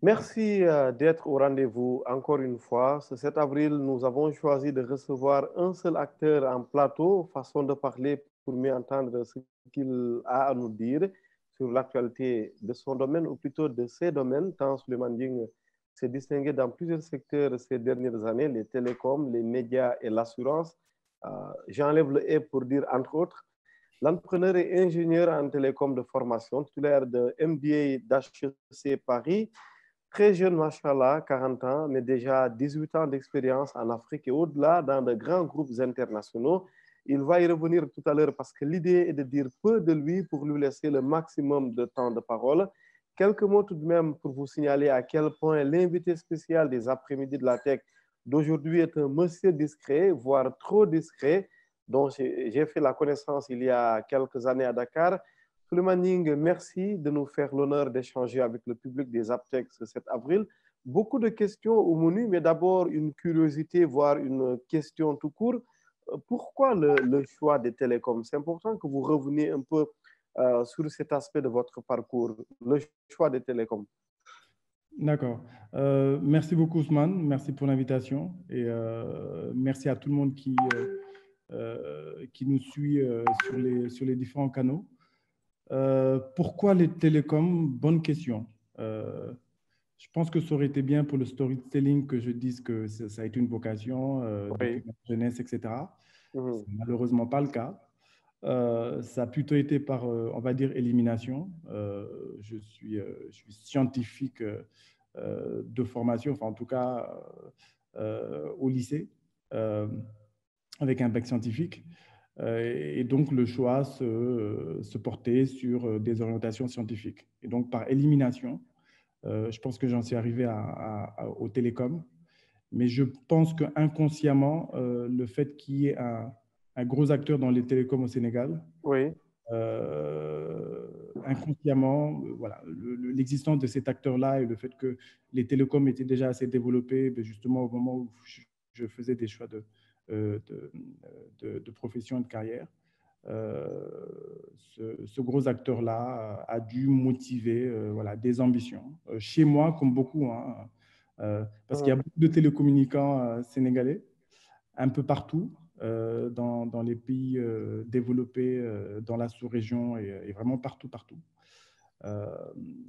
Merci d'être au rendez-vous encore une fois. Ce 7 avril, nous avons choisi de recevoir un seul acteur en plateau, façon de parler pour mieux entendre ce qu'il a à nous dire sur l'actualité de son domaine, ou plutôt de ses domaines, tant Souleymane Dieng s'est distingué dans plusieurs secteurs ces dernières années, les télécoms, les médias et l'assurance. J'enlève le « et » pour dire entre autres. L'entrepreneur et ingénieur en télécom de formation, titulaire de MBA d'HEC Paris. Très jeune, machallah, 40 ans, mais déjà 18 ans d'expérience en Afrique et au-delà dans de grands groupes internationaux. Il va y revenir tout à l'heure parce que l'idée est de dire peu de lui pour lui laisser le maximum de temps de parole. Quelques mots tout de même pour vous signaler à quel point l'invité spécial des après-midi de la tech d'aujourd'hui est un monsieur discret, voire trop discret, dont j'ai fait la connaissance il y a quelques années à Dakar. Souleymane Ning, merci de nous faire l'honneur d'échanger avec le public des Aptech ce 7 avril. Beaucoup de questions au menu, mais d'abord une curiosité, voire une question tout court. Pourquoi le choix des télécoms? C'est important que vous reveniez un peu sur cet aspect de votre parcours, le choix des télécoms. D'accord. Merci beaucoup, Ousmane. Merci pour l'invitation et merci à tout le monde qui nous suit sur les différents canaux. Pourquoi les télécoms? Bonne question. Je pense que ça aurait été bien pour le storytelling que je dise que ça a été une vocation depuis ma jeunesse, etc. C'est malheureusement pas le cas. Ça a plutôt été par, on va dire, élimination. Je suis scientifique de formation, enfin en tout cas au lycée, avec un bac scientifique. Et donc, le choix se portait sur des orientations scientifiques. Et donc, par élimination, je pense que j'en suis arrivé aux télécoms. Mais je pense qu'inconsciemment, le fait qu'il y ait un gros acteur dans les télécoms au Sénégal, inconsciemment, voilà, l'existence de cet acteur-là et le fait que les télécoms étaient déjà assez développés, justement au moment où je faisais des choix de profession et de carrière, ce gros acteur-là a dû motiver voilà, des ambitions. Chez moi, comme beaucoup, hein, parce qu'il y a beaucoup de télécommunicants sénégalais, un peu partout, dans les pays développés, dans la sous-région et vraiment partout.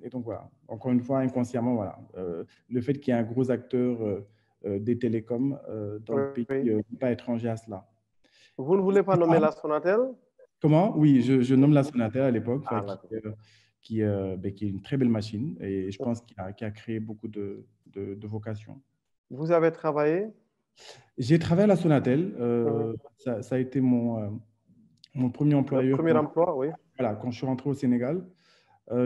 Et donc voilà, encore une fois, inconsciemment, voilà, le fait qu'il y ait un gros acteur des télécoms dans le pays n'est pas étranger à cela. Vous ne voulez pas nommer la Sonatel? Comment? Oui, je nomme la Sonatel à l'époque, qui est une très belle machine et je pense qu'il a créé beaucoup de vocations. Vous avez travaillé? J'ai travaillé à la Sonatel. Ça a été mon premier employeur. Le premier emploi, oui. Voilà, quand je suis rentré au Sénégal.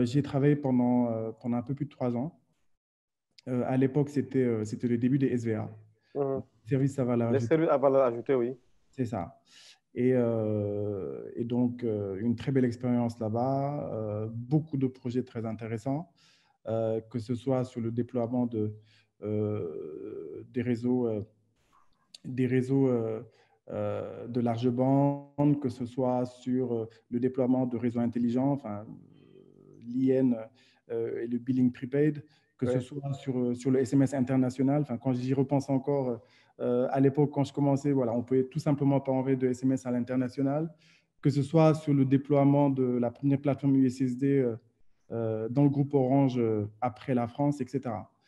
J'ai travaillé pendant un peu plus de 3 ans. À l'époque, c'était le début des SVA. Services à valeur ajoutée. Les services à valeur ajoutée, oui. C'est ça. Et donc, une très belle expérience là-bas, beaucoup de projets très intéressants, que ce soit sur le déploiement des réseaux de large bande, que ce soit sur le déploiement de réseaux intelligents, enfin, l'IN et le billing prepaid, que ce soit sur le SMS international. Enfin, quand j'y repense encore, à l'époque, quand je commençais, voilà, on ne pouvait tout simplement pas envoyer de SMS à l'international, que ce soit sur le déploiement de la première plateforme USSD dans le groupe Orange après la France, etc.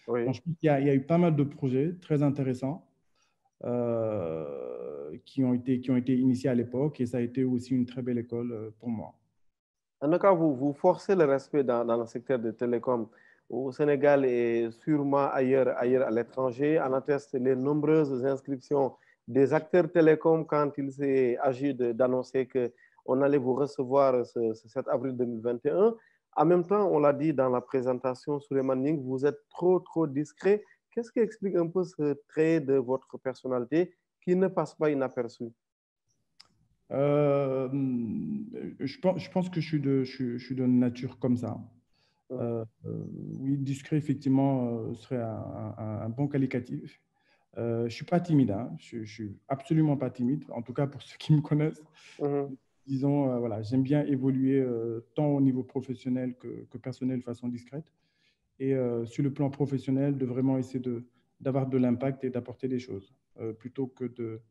Donc, je pense qu'il y a eu pas mal de projets très intéressants qui ont été initiés à l'époque et ça a été aussi une très belle école pour moi. En tout cas, vous forcez le respect dans le secteur des télécoms au Sénégal et sûrement ailleurs à l'étranger. En atteste les nombreuses inscriptions des acteurs télécoms quand il s'est agi d'annoncer qu'on allait vous recevoir ce 7 avril 2021. En même temps, on l'a dit dans la présentation, Souleymane Ning, vous êtes trop discret. Qu'est-ce qui explique un peu ce trait de votre personnalité qui ne passe pas inaperçu? Je pense que je suis de nature comme ça. Oui, discret, effectivement, serait un bon qualificatif. Je ne suis pas timide, hein. Je ne suis absolument pas timide, en tout cas pour ceux qui me connaissent. Disons, voilà, j'aime bien évoluer tant au niveau professionnel que personnel de façon discrète. et sur le plan professionnel, de vraiment essayer d'avoir de l'impact et d'apporter des choses, plutôt que de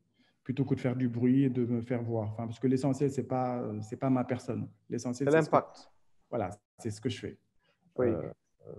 faire du bruit et de me faire voir. Enfin, parce que l'essentiel, c'est pas ma personne. L'essentiel, C'est c'est ce que, l'impact. voilà, c'est ce que je fais. Oui.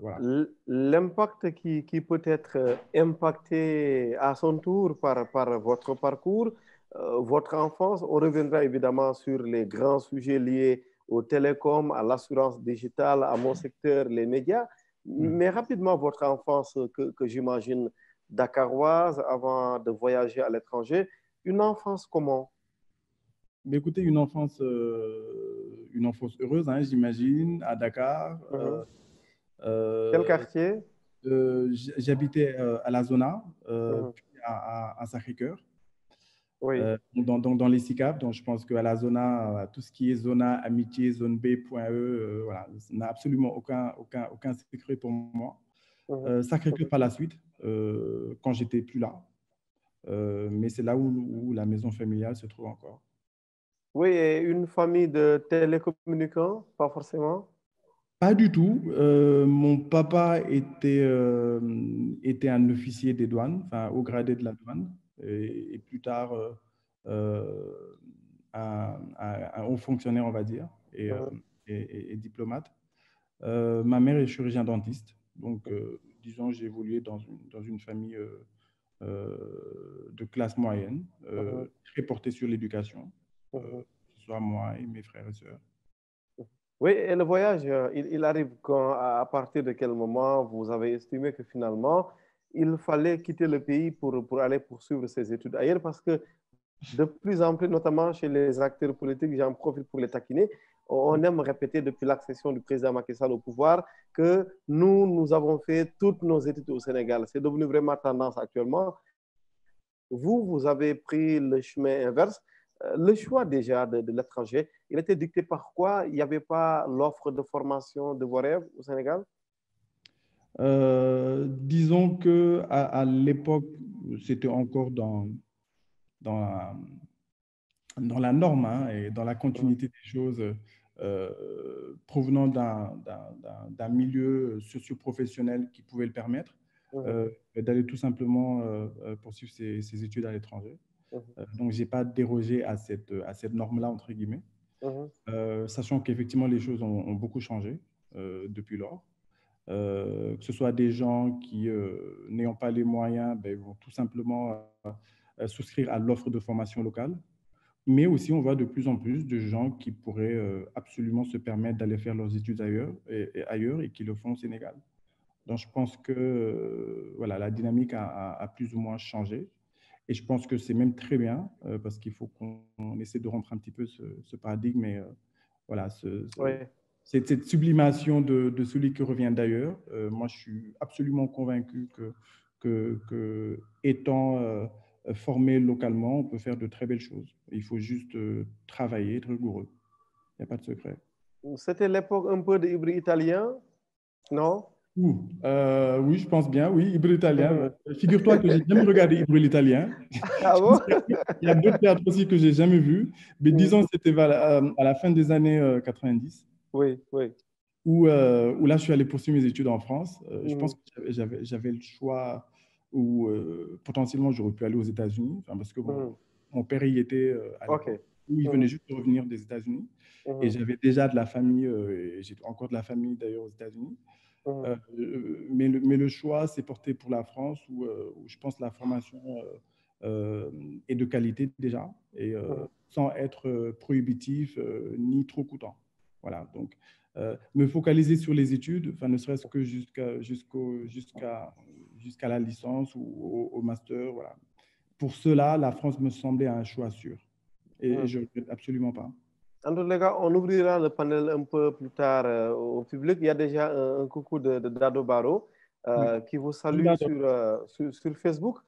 Voilà. L'impact qui peut être impacté à son tour par votre parcours, votre enfance. On reviendra évidemment sur les grands sujets liés aux télécoms, à l'assurance digitale, à mon secteur, les médias. Mais rapidement, votre enfance que j'imagine dakaroise avant de voyager à l'étranger, une enfance comment? Mais écoutez, une enfance heureuse, hein, j'imagine, à Dakar. Mhm. Quel Euh, quartier? J'habitais à la Zona, Mhm. puis à Sacré-Cœur, Oui. dans les SICAP. Donc, je pense qu'à la Zona, tout ce qui est Zona, Amitié, Zone B, Point E, voilà, ça n'a absolument aucun secret pour moi. Mhm. Sacré-Cœur par la suite, quand j'étais plus là. Mais c'est là où la maison familiale se trouve encore. Oui, et une famille de télécommunicants, pas forcément. Pas du tout. Mon papa était un officier des douanes, enfin, au gradé de la douane, et plus tard un haut fonctionnaire, on va dire, Mhm. et diplomate. Ma mère est chirurgien dentiste, donc disons, j'ai évolué dans une famille de classe moyenne, Mhm. très portée sur l'éducation, Mhm. que ce soit moi et mes frères et sœurs. Oui, et le voyage, il arrive quand, à partir de quel moment vous avez estimé que finalement, il fallait quitter le pays pour aller poursuivre ses études ailleurs, parce que de plus en plus, notamment chez les acteurs politiques, j'en profite pour les taquiner, on aime répéter depuis l'accession du président Macky Sall au pouvoir que nous avons fait toutes nos études au Sénégal. C'est devenu vraiment tendance actuellement. Vous avez pris le chemin inverse. Le choix déjà de l'étranger, il était dicté par quoi? Il n'y avait pas l'offre de formation de vos rêves au Sénégal? Disons que à l'époque, c'était encore dans la, dans la norme, hein, et dans la Mhm. continuité des choses, provenant d'un milieu socio-professionnel qui pouvait le permettre, Mhm. d'aller tout simplement poursuivre ses études à l'étranger. Donc, j'ai pas dérogé à cette norme-là, entre guillemets, Mhm. sachant qu'effectivement, les choses ont beaucoup changé depuis lors. Que ce soit des gens qui, n'ayant pas les moyens, ben, vont tout simplement souscrire à l'offre de formation locale. Mais aussi, on voit de plus en plus de gens qui pourraient absolument se permettre d'aller faire leurs études ailleurs et qui le font au Sénégal. Donc, je pense que voilà, la dynamique a plus ou moins changé. Et je pense que c'est même très bien parce qu'il faut qu'on essaie de rompre un petit peu ce paradigme et voilà, Oui. cette sublimation de celui qui revient d'ailleurs. Moi, je suis absolument convaincu que étant formé localement, on peut faire de très belles choses. Il faut juste travailler, être rigoureux. Il n'y a pas de secret. C'était l'époque un peu de hybride italien, non? Oui, je pense bien, oui, Hybride italien. Mhm. Figure-toi que j'ai jamais regardé Hybride italien. Ah Je pense bon? qu'il y a d'autres théâtres aussi que j'ai jamais vus. Mais Mhm. disons, c'était à la fin des années 90, Oui, oui. où là, je suis allé poursuivre mes études en France. Je pense Mhm. que j'avais le choix où potentiellement j'aurais pu aller aux États-Unis, enfin, parce que Mhm. mon père y était à OK. l'époque, où il venait Mhm. juste de revenir des États-Unis. Et Mhm. j'avais déjà de la famille, et j'ai encore de la famille d'ailleurs aux États-Unis. Mhm. Mais le choix s'est porté pour la France, où je pense la formation est de qualité déjà, et Mhm. sans être prohibitif ni trop coûtant. Voilà, donc me focaliser sur les études, enfin, ne serait-ce que jusqu'à la licence ou au master. Voilà. Pour cela, la France me semblait un choix sûr. Et Mhm. je ne regrette absolument pas. En tous les cas, on ouvrira le panel un peu plus tard au public. Il y a déjà un coucou de Dado Baro Oui. qui vous salue sur Facebook.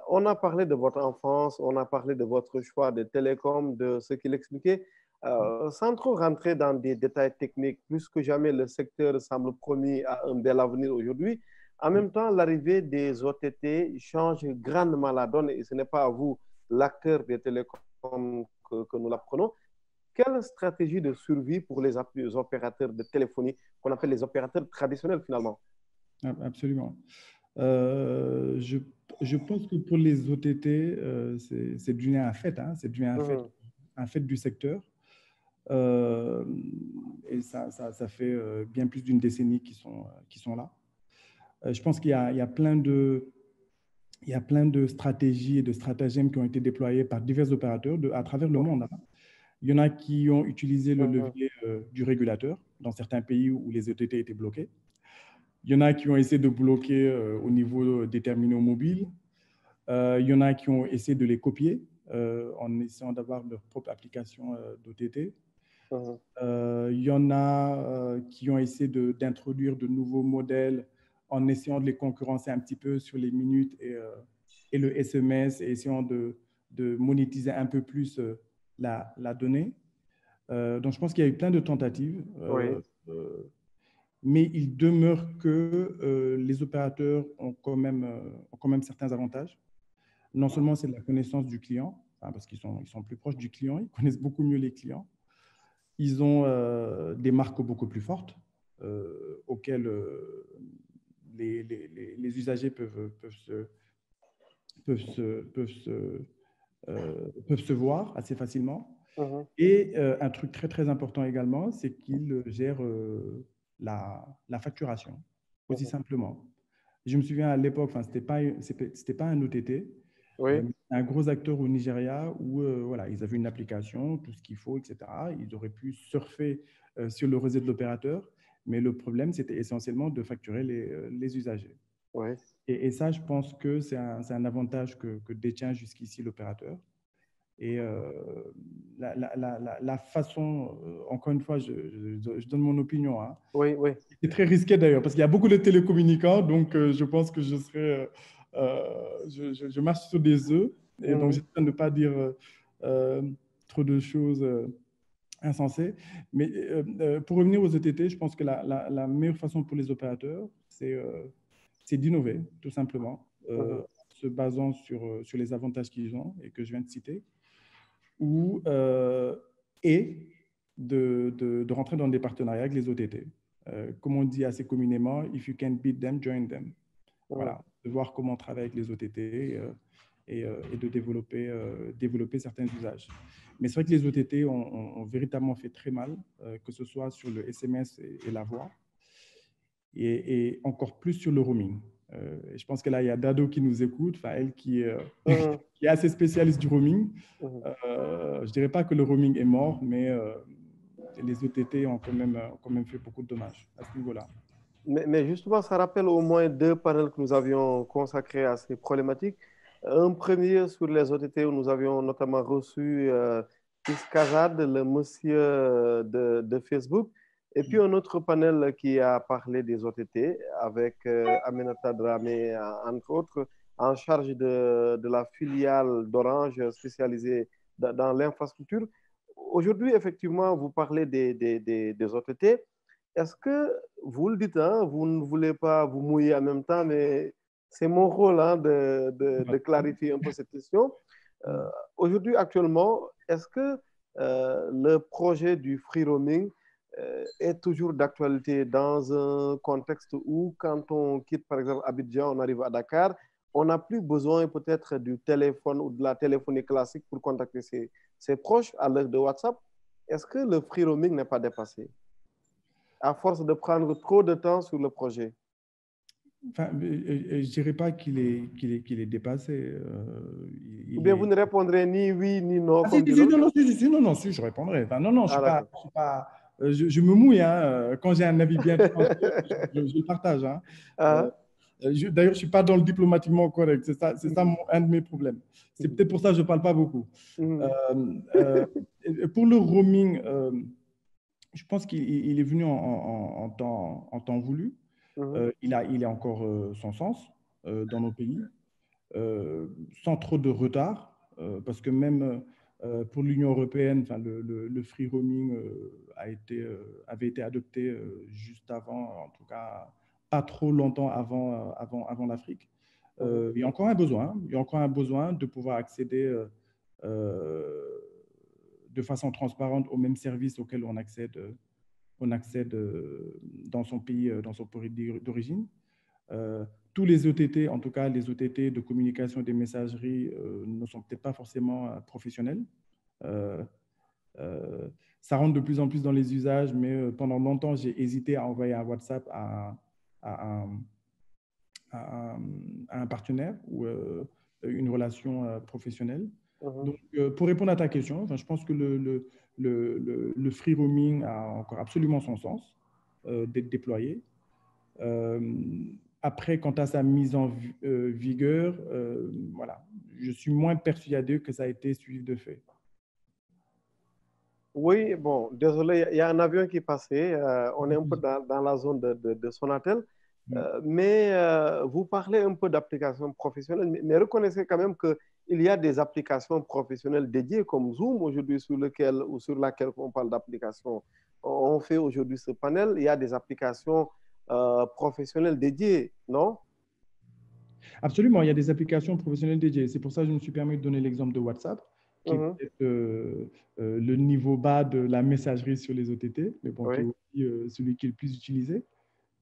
On a parlé de votre enfance, on a parlé de votre choix de télécom, de ce qu'il expliquait. Sans trop rentrer dans des détails techniques, plus que jamais, le secteur semble promis à un bel avenir aujourd'hui. En même temps, l'arrivée des OTT change grandement la donne et ce n'est pas à vous, l'acteur des télécoms, que nous l'apprenons. Quelle stratégie de survie pour les opérateurs de téléphonie qu'on appelle les opérateurs traditionnels finalement? Absolument. Je pense que pour les OTT, c'est devenu un fait, hein, c'est devenu un fait du secteur. Et ça fait bien plus d'une décennie qu'ils sont là. Je pense qu'il y a plein de stratégies et de stratagèmes qui ont été déployés par divers opérateurs à travers le monde, hein. Il y en a qui ont utilisé le levier du régulateur dans certains pays où les OTT étaient bloqués. Il y en a qui ont essayé de bloquer au niveau des terminaux mobiles. Il y en a qui ont essayé de les copier en essayant d'avoir leur propre application d'OTT. Il y en a qui ont essayé d'introduire de nouveaux modèles en essayant de les concurrencer un petit peu sur les minutes et le SMS, et essayant de monétiser un peu plus la donnée. Donc, je pense qu'il y a eu plein de tentatives. Mais il demeure que les opérateurs ont quand même certains avantages. Non seulement c'est de la connaissance du client, hein, parce qu'ils sont plus proches du client, ils connaissent beaucoup mieux les clients. Ils ont des marques beaucoup plus fortes auxquelles les usagers peuvent se voir assez facilement. Et un truc très, très important également, c'est qu'ils gèrent la facturation, aussi simplement. Je me souviens à l'époque, enfin, c'était pas un OTT, un gros acteur au Nigeria où voilà, ils avaient une application, tout ce qu'il faut, etc. Ils auraient pu surfer sur le réseau de l'opérateur, mais le problème, c'était essentiellement de facturer les usagers. Et ça, je pense que c'est un avantage que détient jusqu'ici l'opérateur. Et la façon, encore une fois, je donne mon opinion, hein. C'est très risqué d'ailleurs, parce qu'il y a beaucoup de télécommunicants, donc je pense que je marche sur des œufs, et donc j'essaie de ne pas dire trop de choses insensées. Mais pour revenir aux ETT, je pense que la meilleure façon pour les opérateurs, c'est d'innover, tout simplement, se basant sur les avantages qu'ils ont et que je viens de citer, et de rentrer dans des partenariats avec les OTT. Comme on dit assez communément, if you can beat them, join them. Voilà, de voir comment travailler avec les OTT et de développer certains usages. Mais c'est vrai que les OTT ont véritablement fait très mal, que ce soit sur le SMS et la voix, et encore plus sur le roaming. Je pense que là, il y a Dado qui nous écoute, elle qui est assez spécialiste du roaming. Je ne dirais pas que le roaming est mort, mais les OTT ont quand même fait beaucoup de dommages à ce niveau-là. Mais justement, ça rappelle au moins 2 panels que nous avions consacrés à ces problématiques. Un premier sur les OTT où nous avions notamment reçu Iskazad, le monsieur de Facebook, et puis un autre panel qui a parlé des OTT avec Aminata Dramé, entre autres, en charge de la filiale d'Orange spécialisée dans l'infrastructure. Aujourd'hui, effectivement, vous parlez des OTT. Est-ce que vous le dites, hein, vous ne voulez pas vous mouiller en même temps, mais c'est mon rôle, hein, de clarifier un peu cette question. Aujourd'hui, actuellement, est-ce que le projet du free roaming est toujours d'actualité dans un contexte où, quand on quitte par exemple Abidjan, on arrive à Dakar, on n'a plus besoin peut-être du téléphone ou de la téléphonie classique pour contacter ses proches à l'heure de WhatsApp? Est-ce que le free roaming n'est pas dépassé à force de prendre trop de temps sur le projet? Enfin, je ne dirais pas qu'il est dépassé. Ou bien vous ne répondrez ni oui ni non, comme dit l'autre? Non, je répondrai. Enfin, non, je suis pas je me mouille, hein. Quand j'ai un avis bien tranché, je le partage, hein. D'ailleurs, je ne suis pas dans le diplomatiquement correct. C'est ça un de mes problèmes. C'est peut-être pour ça que je ne parle pas beaucoup. Pour le roaming, je pense qu'il est venu en temps voulu. Il a encore son sens dans nos pays, sans trop de retard, parce que même pour l'Union européenne, le free roaming avait été adopté juste avant, en tout cas pas trop longtemps avant l'Afrique. Il y a encore un besoin de pouvoir accéder de façon transparente aux mêmes services auxquels on accède dans son pays d'origine. Tous les OTT, en tout cas les OTT de communication des messageries, ne sont peut-être pas forcément professionnels. Ça rentre de plus en plus dans les usages, mais pendant longtemps, j'ai hésité à envoyer un WhatsApp à un partenaire ou une relation professionnelle. Donc, pour répondre à ta question, enfin, je pense que le free roaming a encore absolument son sens d'être déployé. Après, quant à sa mise en vigueur, voilà, je suis moins persuadé que ça a été suivi de fait. Oui, bon, désolé, il y a un avion qui passait. On est un peu dans la zone de Sonatel. Mais vous parlez un peu d'applications professionnelles, mais reconnaissez quand même qu'il y a des applications professionnelles dédiées comme Zoom aujourd'hui sur laquelle on parle d'applications. On fait aujourd'hui ce panel. Il y a des applications professionnelles dédiées, non? Absolument, il y a des applications professionnelles dédiées. C'est pour ça que je me suis permis de donner l'exemple de WhatsApp, qui est peut-être le niveau bas de la messagerie sur les OTT, mais bon, qui est aussi celui qui est le plus utilisé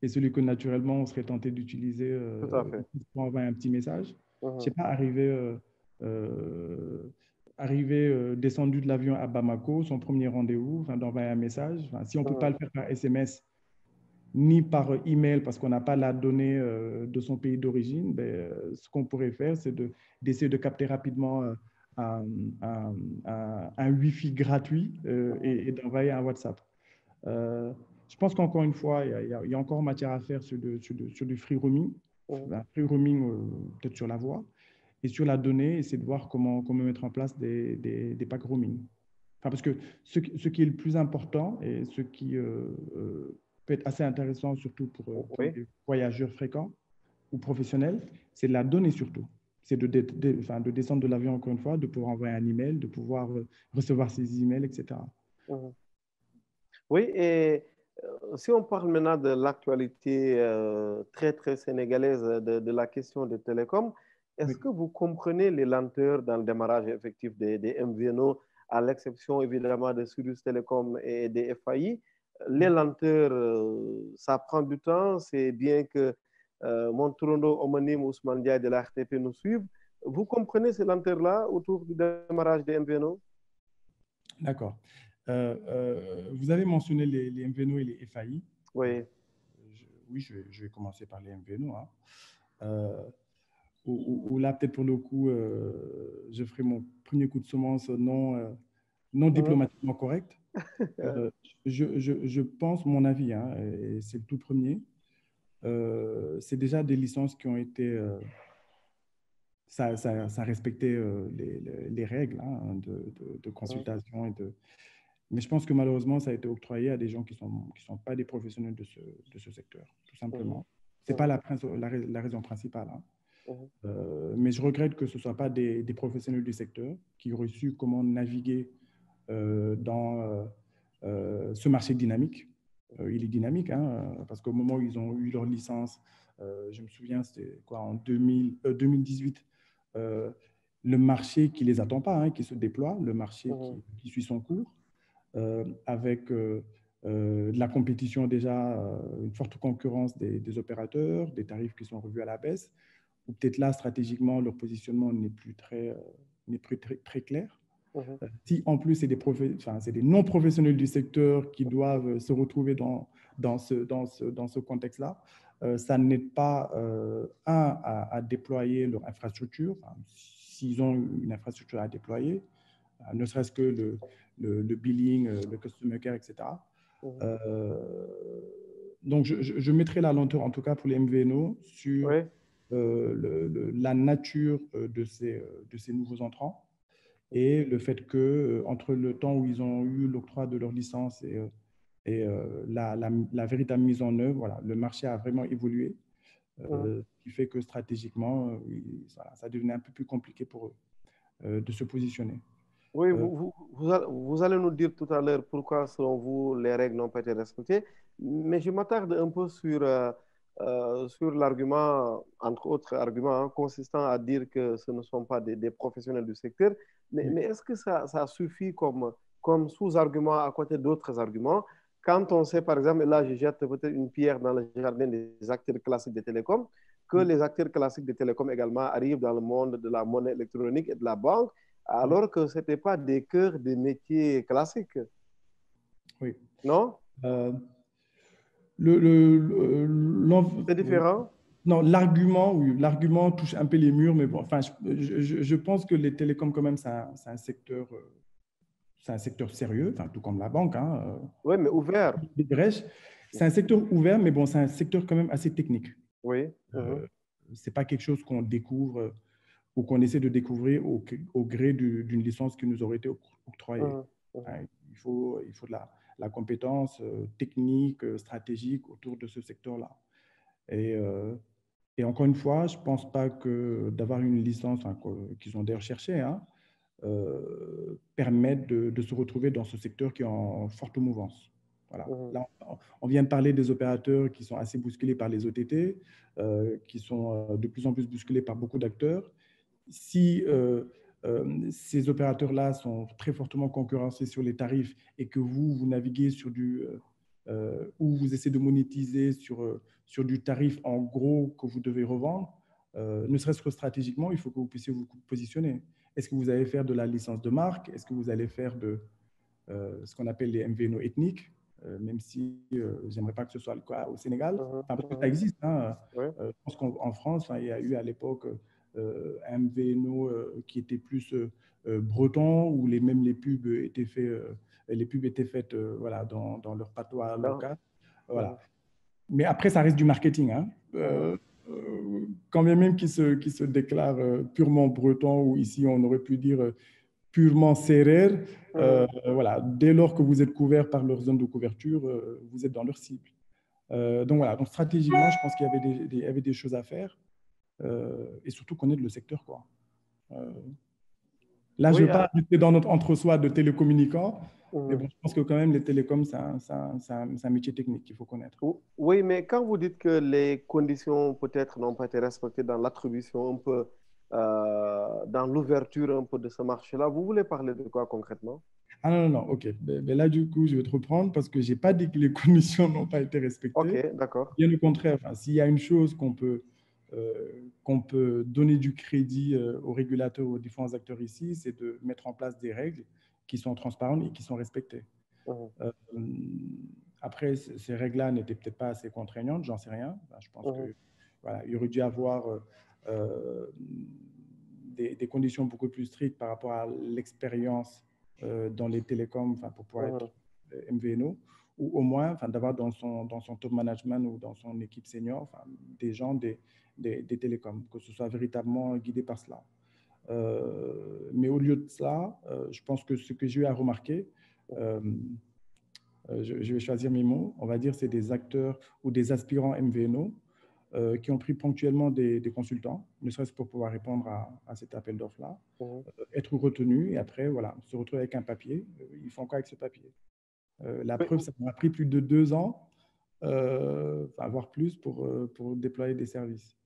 et celui que naturellement on serait tenté d'utiliser pour envoyer un petit message. Je ne sais pas, descendu de l'avion à Bamako, son premier rendez-vous, d'envoyer un message. Enfin, si on ne peut pas le faire par SMS, ni par email parce qu'on n'a pas la donnée de son pays d'origine, ce qu'on pourrait faire, c'est d'essayer de capter rapidement un Wi-Fi gratuit et d'envoyer un WhatsApp. Je pense qu'encore une fois, il y a encore matière à faire sur du free roaming, un free roaming peut-être sur la voix, et sur la donnée, essayer de voir comment mettre en place des packs roaming. Enfin, parce que ce qui est le plus important et ce qui peut être assez intéressant, surtout pour les voyageurs fréquents ou professionnels, c'est la donnée surtout. C'est de descendre de l'avion encore une fois, de pouvoir envoyer un email, de pouvoir recevoir ses emails, etc. Oui, et si on parle maintenant de l'actualité très, très sénégalaise de la question des télécoms, est-ce que vous comprenez les lenteurs dans le démarrage effectif des MVNO, à l'exception évidemment de Sirius Telecom et des FAI? Les lenteurs, ça prend du temps, c'est bien que mon tourneau homonyme Ousmane Diaye de la RTP nous suive. Vous comprenez ces lenteurs-là autour du démarrage des MVNO? D'accord. Vous avez mentionné les MVNO et les FAI. Oui. Oui, je vais commencer par les MVNO. Ou là, peut-être pour le coup, je ferai mon premier coup de semence non diplomatiquement correct. Je pense, mon avis, et c'est le tout premier, c'est déjà des licences qui ont été... ça respectait les règles de consultation et de... Mais je pense que malheureusement, ça a été octroyé à des gens qui sont pas des professionnels de ce secteur, tout simplement. C'est pas la raison principale. Mais je regrette que ce ne soit pas des professionnels du secteur qui auraient su comment naviguer dans ce marché dynamique. Il est dynamique, parce qu'au moment où ils ont eu leur licence, je me souviens, c'était quoi, en 2018, le marché qui ne les attend pas, qui se déploie, le marché qui suit son cours, avec de la compétition déjà, une forte concurrence des opérateurs, des tarifs qui sont revus à la baisse, ou peut-être là, stratégiquement, leur positionnement n'est plus très clair. Si en plus, c'est des non-professionnels du secteur qui doivent se retrouver dans ce contexte-là, ça n'aide pas, à déployer leur infrastructure, s'ils ont une infrastructure à déployer, ne serait-ce que le billing, le customer care, etc. Donc, je mettrai la lenteur, en tout cas pour les MVNO, sur la nature de ces nouveaux entrants et le fait que entre le temps où ils ont eu l'octroi de leur licence et la véritable mise en œuvre, voilà, le marché a vraiment évolué, ce qui fait que stratégiquement, ça devenait un peu plus compliqué pour eux de se positionner. Oui, vous allez nous dire tout à l'heure pourquoi, selon vous, les règles n'ont pas été respectées, mais je m'attarde un peu sur l'argument, entre autres arguments, consistant à dire que ce ne sont pas des professionnels du secteur. Mais est-ce que ça suffit comme sous-argument à côté d'autres arguments? quand on sait, par exemple, et là, je jette peut-être une pierre dans le jardin des acteurs classiques des télécoms, que les acteurs classiques des télécoms également arrivent dans le monde de la monnaie électronique et de la banque, alors que ce n'était pas des cœurs de métiers classiques. Oui. Non? C'est différent? Non, l'argument, oui, l'argument touche un peu les murs, mais bon, enfin, je pense que les télécoms, quand même, c'est un secteur sérieux, enfin, tout comme la banque. Hein, oui, mais ouvert. C'est un secteur ouvert, mais bon, c'est un secteur quand même assez technique. Oui. C'est pas quelque chose qu'on découvre ou qu'on essaie de découvrir au gré d'une licence qui nous aurait été octroyée. Il faut de la compétence technique, stratégique autour de ce secteur-là. Et encore une fois, je ne pense pas que d'avoir une licence qu'ils ont d'ailleurs cherché, hein, permette de se retrouver dans ce secteur qui est en forte mouvance. Voilà. Là, on vient de parler des opérateurs qui sont assez bousculés par les OTT, qui sont de plus en plus bousculés par beaucoup d'acteurs. Si ces opérateurs-là sont très fortement concurrencés sur les tarifs et que vous naviguez sur où vous essayez de monétiser sur du tarif en gros que vous devez revendre, ne serait-ce que stratégiquement, il faut que vous puissiez vous positionner. Est-ce que vous allez faire de la licence de marque? Est-ce que vous allez faire de ce qu'on appelle les MVNO ethniques, même si j'aimerais pas que ce soit le cas au Sénégal, parce que ça existe. Hein. Je pense qu'en France, il y a eu à l'époque un MVNO qui était plus breton, où même les pubs étaient faites voilà, dans leur patois local. Voilà. Mais après, ça reste du marketing. Hein. Quand même qui se déclarent purement breton, ou ici on aurait pu dire purement sérère, voilà, dès lors que vous êtes couvert par leur zone de couverture, vous êtes dans leur cible. Donc voilà, donc stratégiquement, je pense qu'il y avait des choses à faire et surtout connaître le secteur, quoi. Là, je ne veux pas rester dans notre entre-soi de télécommunicants, mais bon, je pense que quand même, les télécoms, c'est un métier technique qu'il faut connaître. Oui, mais quand vous dites que les conditions peut-être n'ont pas été respectées dans l'attribution un peu, dans l'ouverture un peu de ce marché-là, vous voulez parler de quoi concrètement? Ah non, ok. Mais là, du coup, je vais te reprendre parce que je n'ai pas dit que les conditions n'ont pas été respectées. Ok, d'accord. Bien au contraire, s'il y a une chose qu'on peut donner du crédit aux régulateurs, aux différents acteurs ici, c'est de mettre en place des règles qui sont transparentes et qui sont respectées. Après, ces règles-là n'étaient peut-être pas assez contraignantes, j'en sais rien. Je pense que voilà, il aurait dû avoir des conditions beaucoup plus strictes par rapport à l'expérience dans les télécoms, pour pouvoir être MVNO, ou au moins d'avoir dans son top management ou dans son équipe senior des gens des télécoms, que ce soit véritablement guidé par cela. Mais au lieu de cela, je pense que ce que j'ai eu à remarquer, je vais choisir mes mots, on va dire c'est des acteurs ou des aspirants MVNO qui ont pris ponctuellement des consultants, ne serait-ce pour pouvoir répondre à cet appel d'offres-là, être retenus et après, voilà, se retrouver avec un papier. Ils font quoi avec ce papier? La preuve, ça m'a pris plus de 2 ans, voire plus, pour déployer des services.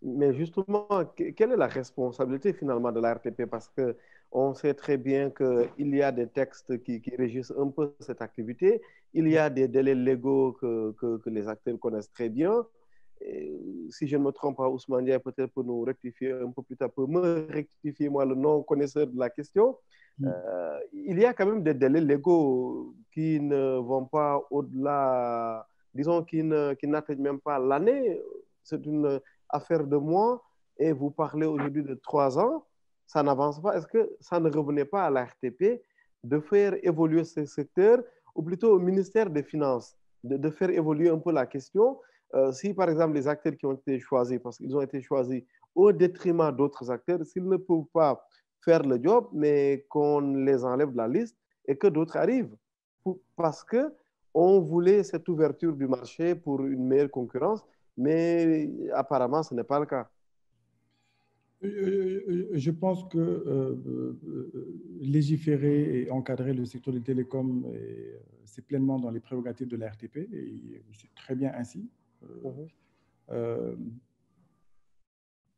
Mais justement, quelle est la responsabilité finalement de la RTP? Parce qu'on sait très bien qu'il y a des textes qui régissent un peu cette activité. Il y a des délais légaux que les acteurs connaissent très bien. Et si je ne me trompe pas, Ousmane Diaye peut-être pour nous rectifier un peu plus tard, pour me rectifier, moi, le non-connaisseur de la question. Il y a quand même des délais légaux qui ne vont pas au-delà, disons, qui n'atteignent même pas l'année. C'est une affaire de mois et vous parlez aujourd'hui de 3 ans, ça n'avance pas. Est-ce que ça ne revenait pas à la RTP de faire évoluer ce secteur, ou plutôt au ministère des Finances, de faire évoluer un peu la question? Si par exemple les acteurs qui ont été choisis, parce qu'ils ont été choisis au détriment d'autres acteurs, s'ils ne peuvent pas faire le job, mais qu'on les enlève de la liste et que d'autres arrivent. Parce qu'on voulait cette ouverture du marché pour une meilleure concurrence, mais apparemment, ce n'est pas le cas. Je pense que légiférer et encadrer le secteur des télécoms, c'est pleinement dans les prérogatives de la RTP et c'est très bien ainsi.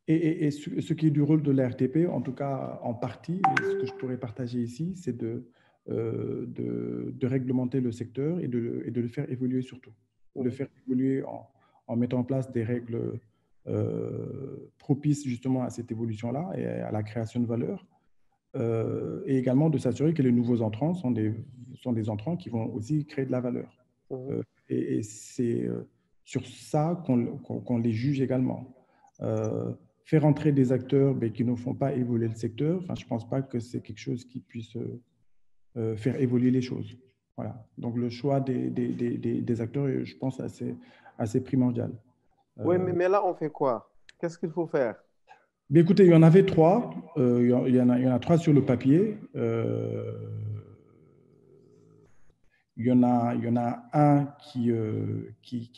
Et ce qui est du rôle de la RTP, en tout cas en partie, et ce que je pourrais partager ici, c'est de réglementer le secteur et de le faire évoluer surtout. De le faire évoluer en mettant en place des règles propices justement à cette évolution-là et à la création de valeur. Et également de s'assurer que les nouveaux entrants sont des entrants qui vont aussi créer de la valeur. Et c'est sur ça qu'on les juge également. Faire entrer des acteurs qui ne font pas évoluer le secteur, je ne pense pas que c'est quelque chose qui puisse faire évoluer les choses. Voilà. Donc le choix des acteurs est, je pense, assez primordial. Oui, mais là, on fait quoi? Qu'est-ce qu'il faut faire? Mais écoutez, il y en avait 3. Il y en a 3 sur le papier. Il y en a un qui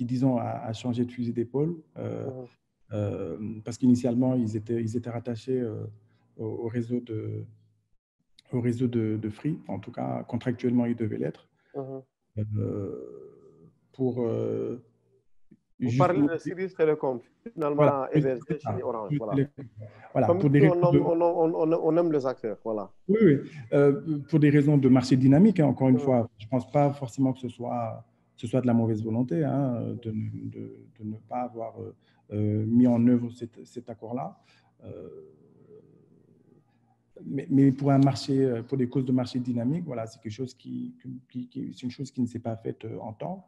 disons, a changé de fusil d'épaule parce qu'initialement, ils étaient rattachés au réseau de Free. En tout cas, contractuellement, ils devaient l'être. Pour vous parlez de Sirius Telecom, finalement hébergé chez Orange. Voilà. Comme pour des on aime les acteurs. Voilà. Oui. Pour des raisons de marché dynamique, encore une fois, je ne pense pas forcément que ce soit de la mauvaise volonté de ne pas avoir mis en œuvre cet accord-là. Mais pour un marché, pour des causes de marché dynamique, voilà, c'est quelque chose c'est une chose qui ne s'est pas faite en temps.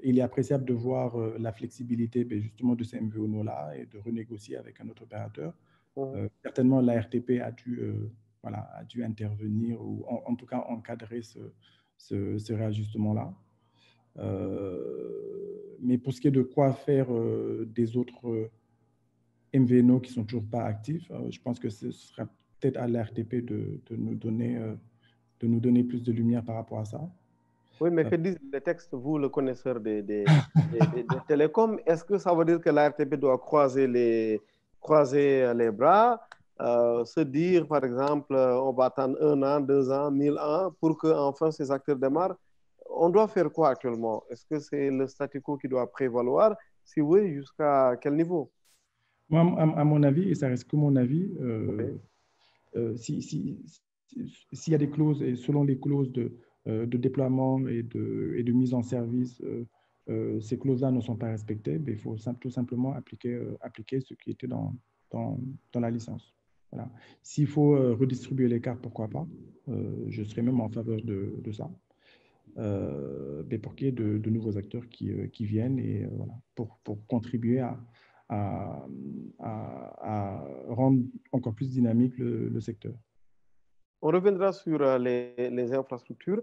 Il est appréciable de voir la flexibilité justement de ces MVNO-là et de renégocier avec un autre opérateur. Certainement, la RTP a dû intervenir ou en tout cas encadrer ce réajustement-là. Mais pour ce qui est de quoi faire des autres MVNO qui ne sont toujours pas actifs, je pense que ce sera peut-être à la RTP de nous donner plus de lumière par rapport à ça. Oui, mais que disent les textes, vous, le connaisseur des télécoms? Est-ce que ça veut dire que la RTP doit croiser les bras, se dire, par exemple, on va attendre 1 an, 2 ans, 1000 ans pour que enfin ces acteurs démarrent? On doit faire quoi actuellement? Est-ce que c'est le statu quo qui doit prévaloir? Si oui, jusqu'à quel niveau? Moi, à mon avis, et ça reste que mon avis, s'il y a des clauses, et selon les clauses de déploiement et de mise en service, ces clauses-là ne sont pas respectées, il faut tout simplement appliquer ce qui était dans la licence. Voilà. S'il faut redistribuer les cartes, pourquoi pas? Je serais même en faveur de ça. Pour qu'il y ait de nouveaux acteurs qui viennent et voilà, pour contribuer à rendre encore plus dynamique le secteur. On reviendra sur les infrastructures.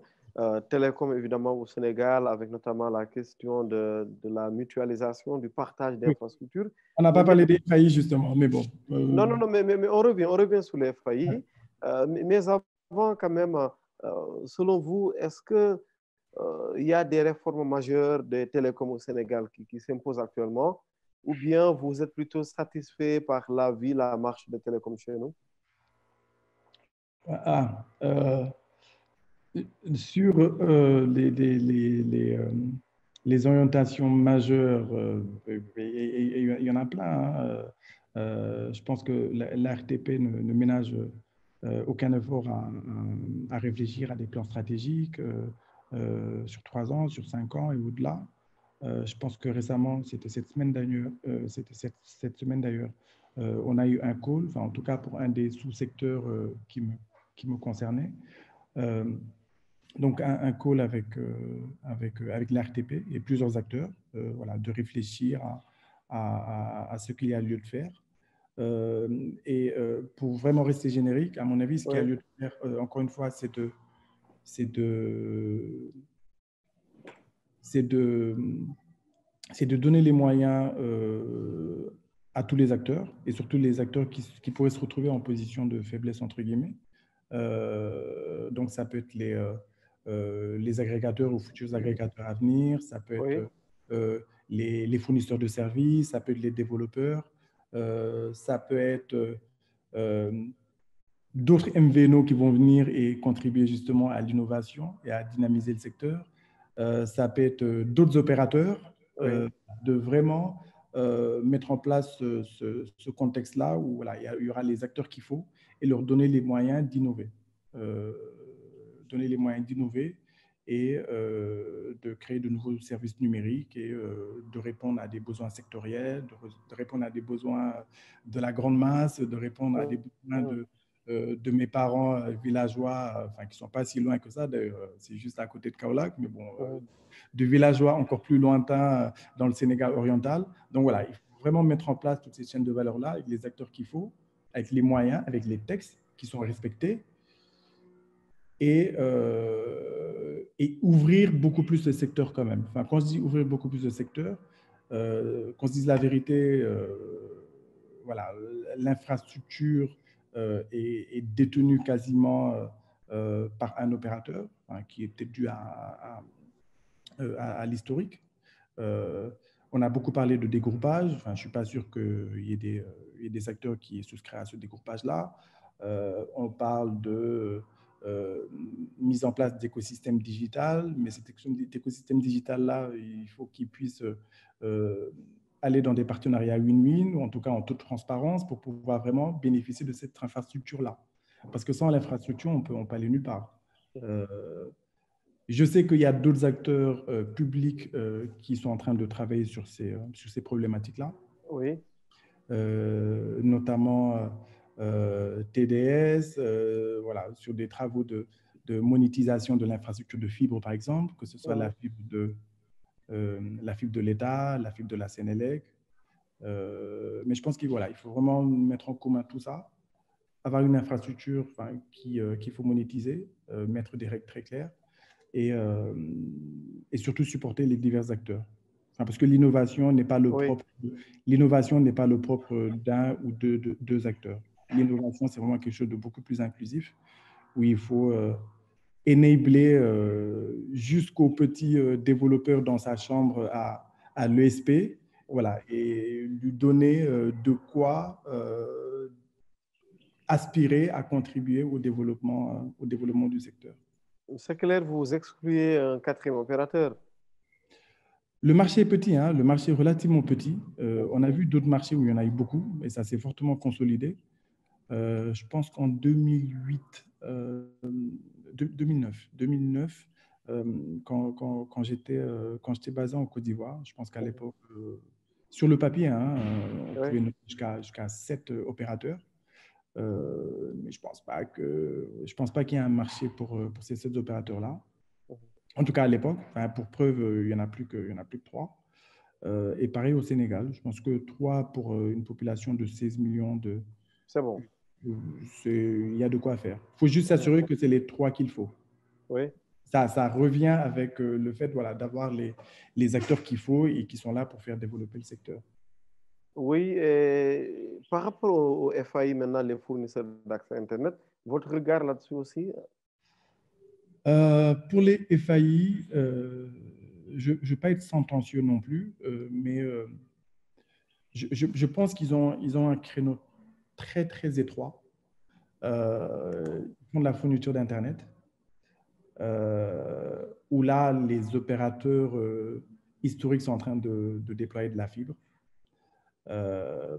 Télécom, évidemment, au Sénégal, avec notamment la question de la mutualisation, du partage d'infrastructures. On n'a pas parlé des FAI, justement, mais bon. Non, mais on revient sur les FAI. Mais avant, quand même, selon vous, est-ce qu'il y a des réformes majeures des télécoms au Sénégal qui s'imposent actuellement, ou bien vous êtes plutôt satisfait par la vie, la marche des télécoms chez nous? Sur les orientations majeures, il y en a plein. Je pense que la RTP ne ménage aucun effort à réfléchir à des plans stratégiques sur 3 ans, sur 5 ans et au-delà. Je pense que récemment, c'était cette semaine d'ailleurs, on a eu un call, en tout cas pour un des sous-secteurs qui me concernait. Donc, un call avec l'RTP et plusieurs acteurs, voilà, de réfléchir à ce qu'il y a lieu de faire. Pour vraiment rester générique, à mon avis, ce qu'il y a lieu de faire, encore une fois, c'est de donner les moyens à tous les acteurs, et surtout les acteurs qui pourraient se retrouver en position de faiblesse, entre guillemets. Donc, ça peut être les agrégateurs ou futurs agrégateurs à venir, ça peut être les fournisseurs de services, ça peut être les développeurs, ça peut être d'autres MVNO qui vont venir et contribuer justement à l'innovation et à dynamiser le secteur. Ça peut être d'autres opérateurs, de vraiment mettre en place ce contexte-là où voilà, il y aura les acteurs qu'il faut et leur donner les moyens d'innover. donner les moyens d'innover et de créer de nouveaux services numériques et de répondre à des besoins sectoriels, de répondre à des besoins de la grande masse, de répondre à des besoins de mes parents villageois, enfin, qui ne sont pas si loin que ça, d'ailleurs, c'est juste à côté de Kaolack, mais bon, de villageois encore plus lointains dans le Sénégal oriental. Donc voilà, il faut vraiment mettre en place toutes ces chaînes de valeur-là avec les acteurs qu'il faut, avec les moyens, avec les textes qui sont respectés et ouvrir beaucoup plus le secteur quand même. Enfin, quand je dis ouvrir beaucoup plus le secteur, qu'on se dise la vérité, voilà, l'infrastructure est détenue quasiment par un opérateur, hein, qui est peut-être dû à l'historique. On a beaucoup parlé de dégroupage. Enfin, je ne suis pas sûr qu'il y ait des acteurs qui souscrivent à ce dégroupage-là. On parle de mise en place d'écosystèmes digitaux, mais cet écosystème digital-là, il faut qu'il puisse aller dans des partenariats win-win, ou en tout cas en toute transparence, pour pouvoir vraiment bénéficier de cette infrastructure-là. Parce que sans l'infrastructure, on peut aller nulle part. Je sais qu'il y a d'autres acteurs publics qui sont en train de travailler sur ces problématiques-là. Oui. Notamment TDS, voilà, sur des travaux de monétisation de l'infrastructure de fibre, par exemple, que ce soit la fibre de l'État, la fibre de la Sénélec. Mais je pense qu'il faut vraiment mettre en commun tout ça, avoir une infrastructure qu'il faut monétiser, mettre des règles très claires, et surtout supporter les divers acteurs. Parce que l'innovation n'est pas le propre d'un ou deux acteurs. L'innovation, c'est vraiment quelque chose de beaucoup plus inclusif, où il faut enabler jusqu'au petit développeur dans sa chambre à l'ESP, voilà, et lui donner de quoi aspirer à contribuer au développement du secteur. C'est clair, vous excluez un quatrième opérateur. Le marché est petit, hein, le marché est relativement petit. On a vu d'autres marchés où il y en a eu beaucoup, et ça s'est fortement consolidé. Je pense qu'en 2009, quand j'étais basé en Côte d'Ivoire, je pense qu'à l'époque, sur le papier, hein, on pouvait noter jusqu'à 7 opérateurs. Mais je pense pas qu'il y ait un marché pour ces 7 opérateurs-là. En tout cas, à l'époque, pour preuve, il n'y en a plus que 3. Et pareil au Sénégal, je pense que 3 pour une population de 16 millions de... C'est bon. Il y a de quoi faire. Il faut juste s'assurer que c'est les 3 qu'il faut. Oui. Ça revient avec le fait d'avoir les acteurs qu'il faut et qui sont là pour faire développer le secteur. Oui, et par rapport au FAI, maintenant, les fournisseurs d'accès Internet, votre regard là-dessus aussi? Pour les FAI, je ne vais pas être sentencieux non plus, mais je pense qu'ils ont un créneau très, très étroit. Ils font de la fourniture d'Internet, où là, les opérateurs historiques sont en train de déployer de la fibre.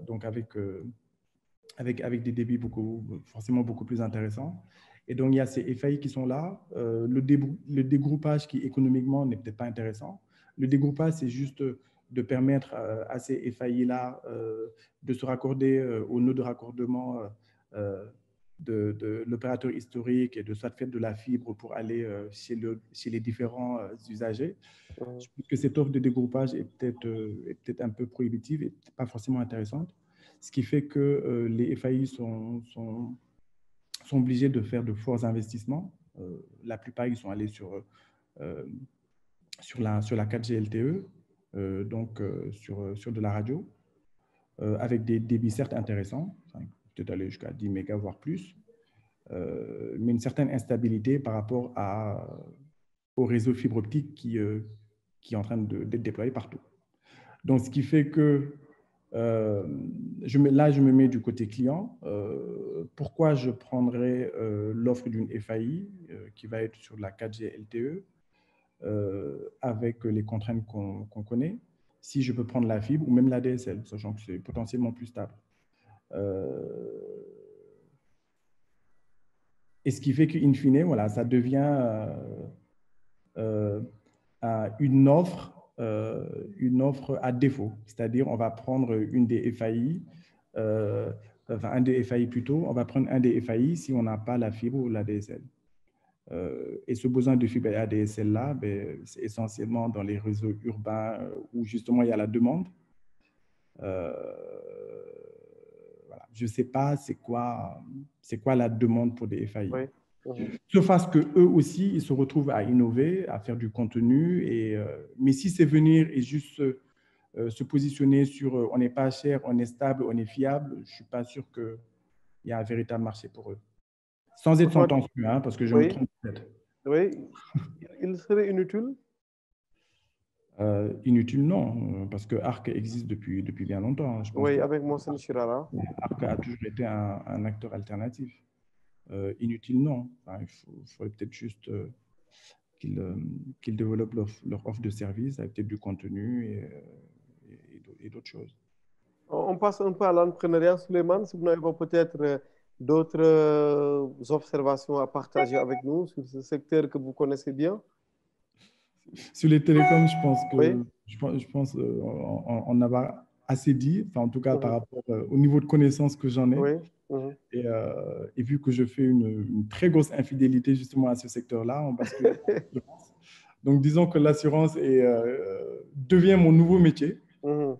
Donc, avec des débits forcément beaucoup plus intéressants. Et donc, il y a ces FAI qui sont là. Le dégroupage qui, économiquement, n'est peut-être pas intéressant. Le dégroupage, c'est juste de permettre à ces FAI-là de se raccorder au nœud de raccordement de l'opérateur historique et de soit faire de la fibre pour aller chez les différents usagers. Je pense que cette offre de dégroupage est peut-être un peu prohibitive et pas forcément intéressante. Ce qui fait que les FAI sont obligés de faire de forts investissements. La plupart, ils sont allés sur la 4G LTE, donc sur de la radio, avec des débits certes intéressants, peut-être aller jusqu'à 10 mégas, voire plus, mais une certaine instabilité par rapport au réseau fibre optique qui est en train d'être déployé partout. Donc, ce qui fait que je me mets du côté client. Pourquoi je prendrais l'offre d'une FAI qui va être sur la 4G LTE avec les contraintes qu'on connaît, si je peux prendre la fibre ou même la DSL, sachant que c'est potentiellement plus stable. Et ce qui fait qu'in fine, voilà, ça devient une offre à défaut. C'est-à-dire, on va prendre une des FAI, enfin un des FAI plutôt, on va prendre un des FAI si on n'a pas la fibre ou la DSL. Et ce besoin de fibre ADSL-là, ben, c'est essentiellement dans les réseaux urbains où justement il y a la demande. Voilà. Je ne sais pas c'est quoi la demande pour des FAI. Oui. Mhm. Sauf à ce qu'eux aussi, ils se retrouvent à innover, à faire du contenu. Mais si c'est venir et juste se positionner sur on n'est pas cher, on est stable, on est fiable, je ne suis pas sûr qu'il y a un véritable marché pour eux. Sans être sentencieux, hein, parce que je me Oui. trompe peut-être. Oui. Il serait inutile? Inutile, non, parce que Arc existe depuis bien longtemps. Hein. Je pense Oui, que avec Mohsen Chirara. Arc a toujours été un acteur alternatif. Inutile, non. Enfin, il faudrait peut-être juste qu'ils développent leur offre de service avec peut-être du contenu et d'autres choses. On passe un peu à l'entrepreneuriat, Souleymane, si vous n'avez pas peut-être d'autres observations à partager avec nous sur ce secteur que vous connaissez bien. Sur les télécoms, je pense Oui. que on a assez dit, enfin, en tout cas par Mhm. rapport au niveau de connaissance que j'en ai. Oui. Mhm. Et vu que je fais une très grosse infidélité justement à ce secteur-là, on bascule dans l'assurance. Donc, disons que l'assurance devient mon nouveau métier Mhm.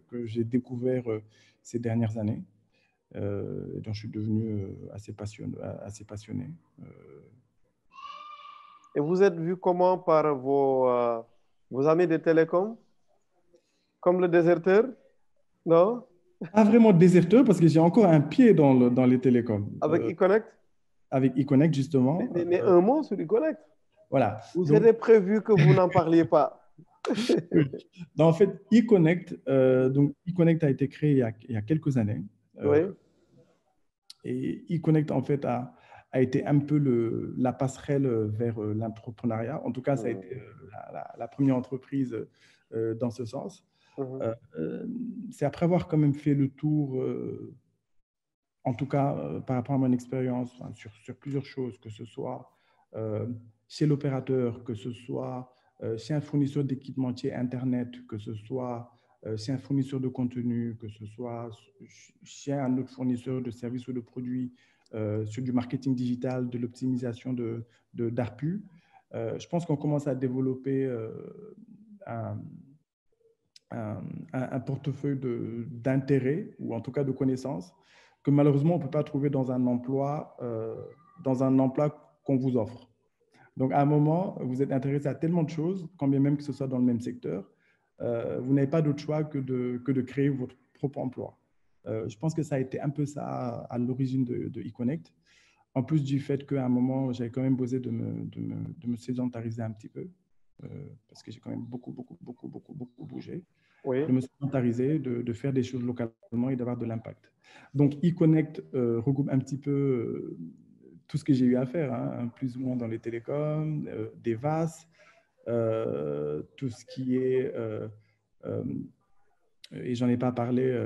que j'ai découvert ces dernières années, dont je suis devenu assez passionné. Et vous êtes vu comment par vos amis des télécoms? Comme le déserteur? Non? Pas vraiment déserteur parce que j'ai encore un pied dans les télécoms. Avec eConnect? Avec eConnect, justement. Mais un mot sur eConnect. Voilà. Vous Donc, avez prévu que vous n'en parliez pas. oui. Donc, en fait, eConnect, eConnect a été créé il y a quelques années. Oui. Et eConnect, en fait, a été un peu la passerelle vers l'entrepreneuriat. En tout cas, ça a été la première entreprise dans ce sens. Mhm. C'est après avoir quand même fait le tour, en tout cas par rapport à mon expérience, enfin, sur plusieurs choses, que ce soit chez l'opérateur, que ce soit chez un fournisseur d'équipementier Internet, que ce soit chez un fournisseur de contenu, que ce soit chez un autre fournisseur de services ou de produits, sur du marketing digital, de l'optimisation d'ARPU. Je pense qu'on commence à développer un, un portefeuille d'intérêts ou en tout cas de connaissances que malheureusement on ne peut pas trouver dans un emploi qu'on vous offre. Donc à un moment, vous êtes intéressé à tellement de choses, quand bien même que ce soit dans le même secteur, vous n'avez pas d'autre choix que de créer votre propre emploi. Je pense que ça a été un peu ça à l'origine de eConnect. En plus du fait qu'à un moment, j'avais quand même besoin de me sédentariser un petit peu, parce que j'ai quand même beaucoup bougé, Oui. de me sédentariser, de faire des choses localement et d'avoir de l'impact. Donc, eConnect regroupe un petit peu tout ce que j'ai eu à faire, hein, plus ou moins dans les télécoms, des VAS, tout ce qui est, et j'en ai pas parlé,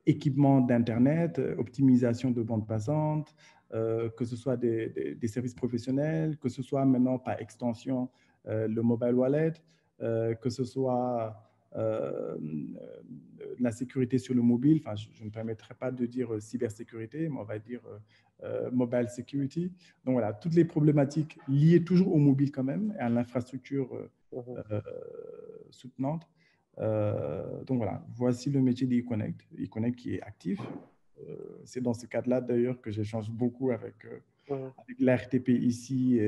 équipement d'Internet, optimisation de bandes passantes, que ce soit des services professionnels, que ce soit maintenant par extension le mobile wallet, que ce soit la sécurité sur le mobile. Enfin, je ne me permettrai pas de dire cybersécurité, mais on va dire mobile security. Donc voilà, toutes les problématiques liées toujours au mobile quand même, et à l'infrastructure soutenante. Donc voilà, voici le métier d'eConnect. eConnect qui est actif. C'est dans ce cadre-là d'ailleurs que j'échange beaucoup avec l'ARTP ici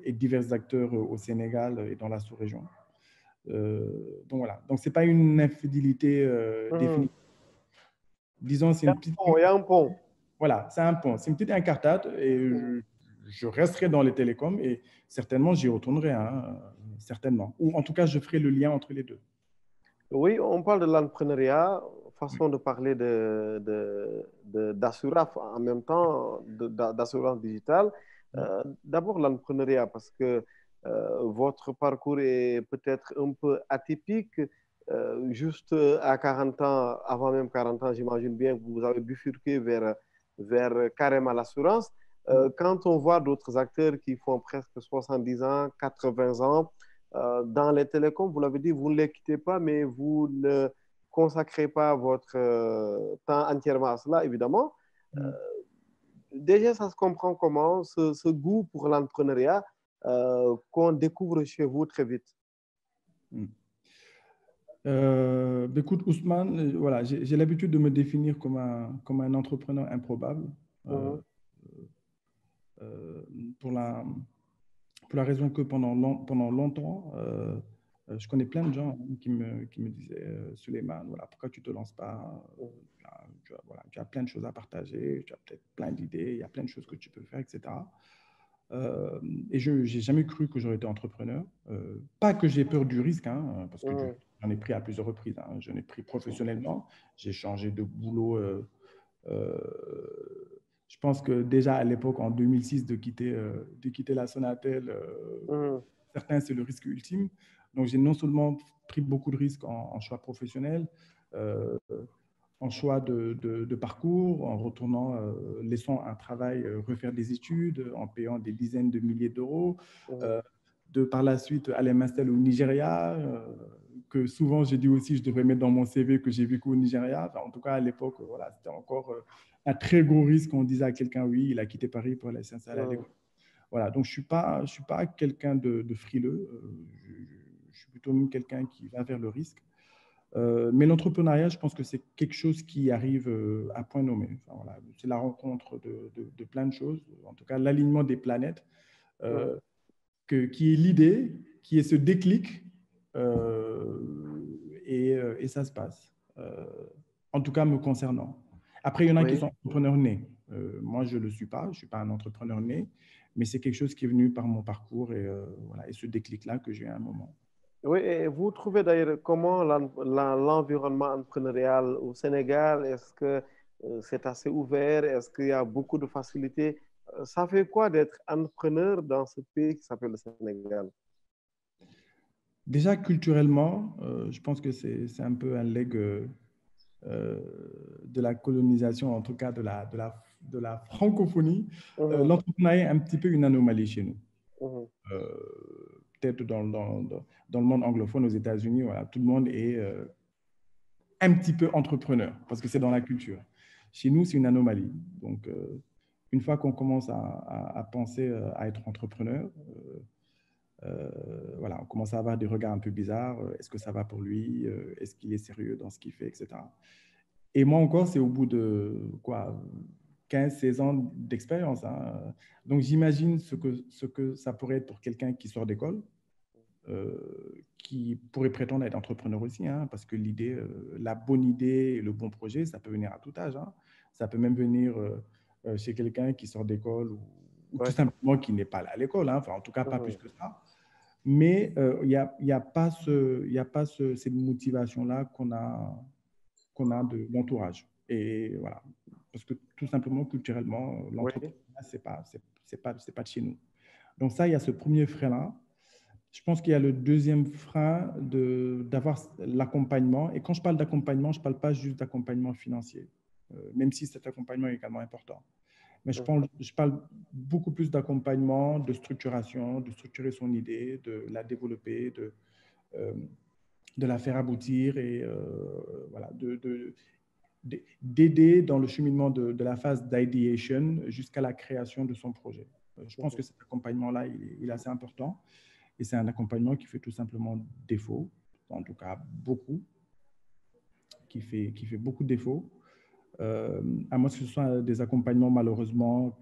et divers acteurs au Sénégal et dans la sous-région. Donc voilà, donc c'est pas une infidélité définie. Disons, c'est une petite. Il y a un pont. Voilà, c'est un pont, c'est une petite incartade et je resterai dans les télécoms et certainement j'y retournerai, hein, certainement. Ou en tout cas, je ferai le lien entre les deux. Oui, on parle de l'entrepreneuriat, Oui. façon de parler d'assurance en même temps, d'assurance digitale. D'abord l'entrepreneuriat, parce que votre parcours est peut-être un peu atypique. juste à 40 ans, avant même 40 ans, j'imagine bien que vous avez bifurqué vers carrément l'assurance. Quand on voit d'autres acteurs qui font presque 70 ans, 80 ans, dans les télécoms, vous l'avez dit, vous ne les quittez pas, mais vous ne consacrez pas votre temps entièrement à cela, évidemment. Déjà, ça se comprend comment, ce goût pour l'entrepreneuriat qu'on découvre chez vous très vite. Écoute, Ousmane, voilà, j'ai l'habitude de me définir comme un entrepreneur improbable pour la raison que pendant longtemps, je connais plein de gens qui me disaient Souleymane, voilà, pourquoi tu ne te lances pas tu as plein de choses à partager, tu as peut-être plein d'idées, il y a plein de choses que tu peux faire, etc. Et je n'ai jamais cru que j'aurais été entrepreneur. Pas que j'ai peur du risque, hein, parce que j'en ai pris à plusieurs reprises. Hein. J'en ai pris professionnellement. J'ai changé de boulot. Je pense que déjà à l'époque, en 2006, de quitter la Sonatel, certains, c'est le risque ultime. Donc, j'ai non seulement pris beaucoup de risques en choix professionnel, en choix de parcours, en retournant, laissant un travail, refaire des études, en payant des dizaines de milliers d'euros, de par la suite aller m'installer au Nigeria, que souvent j'ai dit aussi je devrais mettre dans mon CV que j'ai vécu au Nigeria. Enfin, en tout cas, à l'époque, voilà, c'était encore un très gros risque. On disait à quelqu'un, oui, il a quitté Paris pour aller s'installer à Lagos. Voilà, donc je suis pas quelqu'un de frileux. Je suis plutôt même quelqu'un qui va vers le risque. Mais l'entrepreneuriat, je pense que c'est quelque chose qui arrive à point nommé. Enfin, voilà, c'est la rencontre de plein de choses, en tout cas l'alignement des planètes, qui est l'idée, qui est ce déclic, et ça se passe. En tout cas, me concernant. Après, il y en a qui sont entrepreneurs nés. Moi, je ne le suis pas, je ne suis pas un entrepreneur né, mais c'est quelque chose qui est venu par mon parcours et, voilà, et ce déclic-là que j'ai eu à un moment. Oui, et vous trouvez d'ailleurs comment l'environnement entrepreneurial au Sénégal, est-ce que c'est assez ouvert? Est-ce qu'il y a beaucoup de facilité? Ça fait quoi d'être entrepreneur dans ce pays qui s'appelle le Sénégal? Déjà, culturellement, je pense que c'est un peu un legs de la colonisation, en tout cas de la francophonie. L'entrepreneuriat est un petit peu une anomalie chez nous. Peut-être dans le monde anglophone, aux États-Unis, voilà, tout le monde est un petit peu entrepreneur parce que c'est dans la culture. Chez nous, c'est une anomalie. Donc, une fois qu'on commence à penser à être entrepreneur, voilà, on commence à avoir des regards un peu bizarres. Est-ce que ça va pour lui? Est-ce qu'il est sérieux dans ce qu'il fait, etc. Et moi encore, c'est au bout de quoi, 15, 16 ans d'expérience. Hein. Donc, j'imagine ce que ça pourrait être pour quelqu'un qui sort d'école, qui pourrait prétendre être entrepreneur aussi, hein, parce que l'idée, la bonne idée et le bon projet, ça peut venir à tout âge. Hein. Ça peut même venir chez quelqu'un qui sort d'école ou tout simplement qui n'est pas là à l'école, hein. Enfin, en tout cas, pas plus que ça. Mais il n'y a pas cette motivation-là qu'on a de l'entourage. Et voilà, parce que tout simplement, culturellement, l'entrepreneuriat, c'est pas de chez nous. Donc ça, il y a ce premier frein-là. Je pense qu'il y a le deuxième frein d'avoir l'accompagnement. Et quand je parle d'accompagnement, je ne parle pas juste d'accompagnement financier, même si cet accompagnement est également important. Mais je parle beaucoup plus d'accompagnement, de structuration, de structurer son idée, de la développer, de la faire aboutir et voilà, d'aider dans le cheminement de la phase d'ideation jusqu'à la création de son projet. Je pense que cet accompagnement-là, il est assez important. Et c'est un accompagnement qui fait tout simplement défaut, en tout cas beaucoup, qui fait beaucoup de défauts. À moins que ce soit des accompagnements, malheureusement,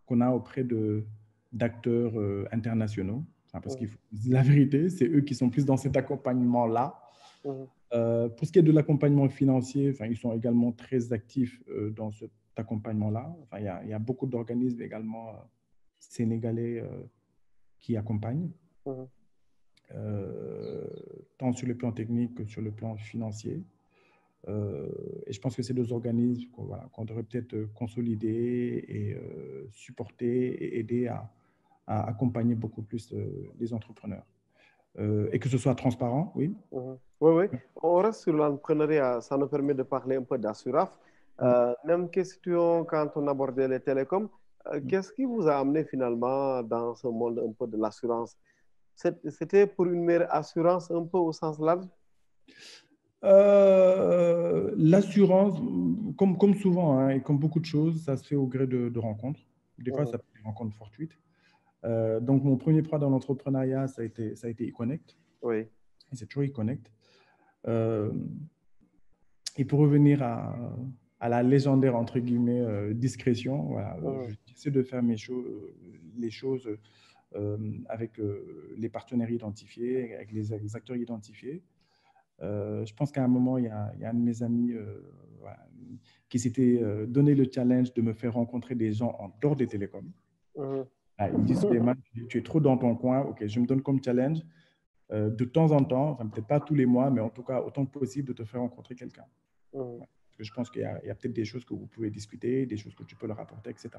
qu'on a auprès d'acteurs internationaux. Enfin, parce qu'il faut la vérité, c'est eux qui sont plus dans cet accompagnement-là. Pour ce qui est de l'accompagnement financier, enfin, ils sont également très actifs dans cet accompagnement-là. Enfin, il y a beaucoup d'organismes également sénégalais qui accompagnent, tant sur le plan technique que sur le plan financier. Et je pense que ces deux organismes qu'on devrait peut-être consolider et supporter et aider à accompagner beaucoup plus les entrepreneurs. et que ce soit transparent, oui. Oui, oui. On reste sur l'entrepreneuriat. Ça nous permet de parler un peu d'Assuraf. Même question quand on abordait les télécoms. Qu'est-ce qui vous a amené finalement dans ce monde un peu de l'assurance? C'était pour une meilleure assurance un peu au sens large? L'assurance, comme souvent, hein, et comme beaucoup de choses, ça se fait au gré de rencontres. Des fois, ça peut être des rencontres fortuites. Donc, mon premier pas dans l'entrepreneuriat, ça a été eConnect. Oui. Et c'est toujours eConnect. Et pour revenir à la légendaire, entre guillemets, discrétion, voilà, j'essaie de faire les choses avec les partenaires identifiés, avec les acteurs identifiés. Je pense qu'à un moment, il y a un de mes amis voilà, qui s'était donné le challenge de me faire rencontrer des gens en dehors des télécoms. Il me dit, Souleymane, tu es trop dans ton coin. OK, je me donne comme challenge de temps en temps, enfin peut-être pas tous les mois, mais en tout cas autant que possible de te faire rencontrer quelqu'un. Parce que je pense qu'il y a peut-être des choses que vous pouvez discuter, des choses que tu peux leur apporter, etc.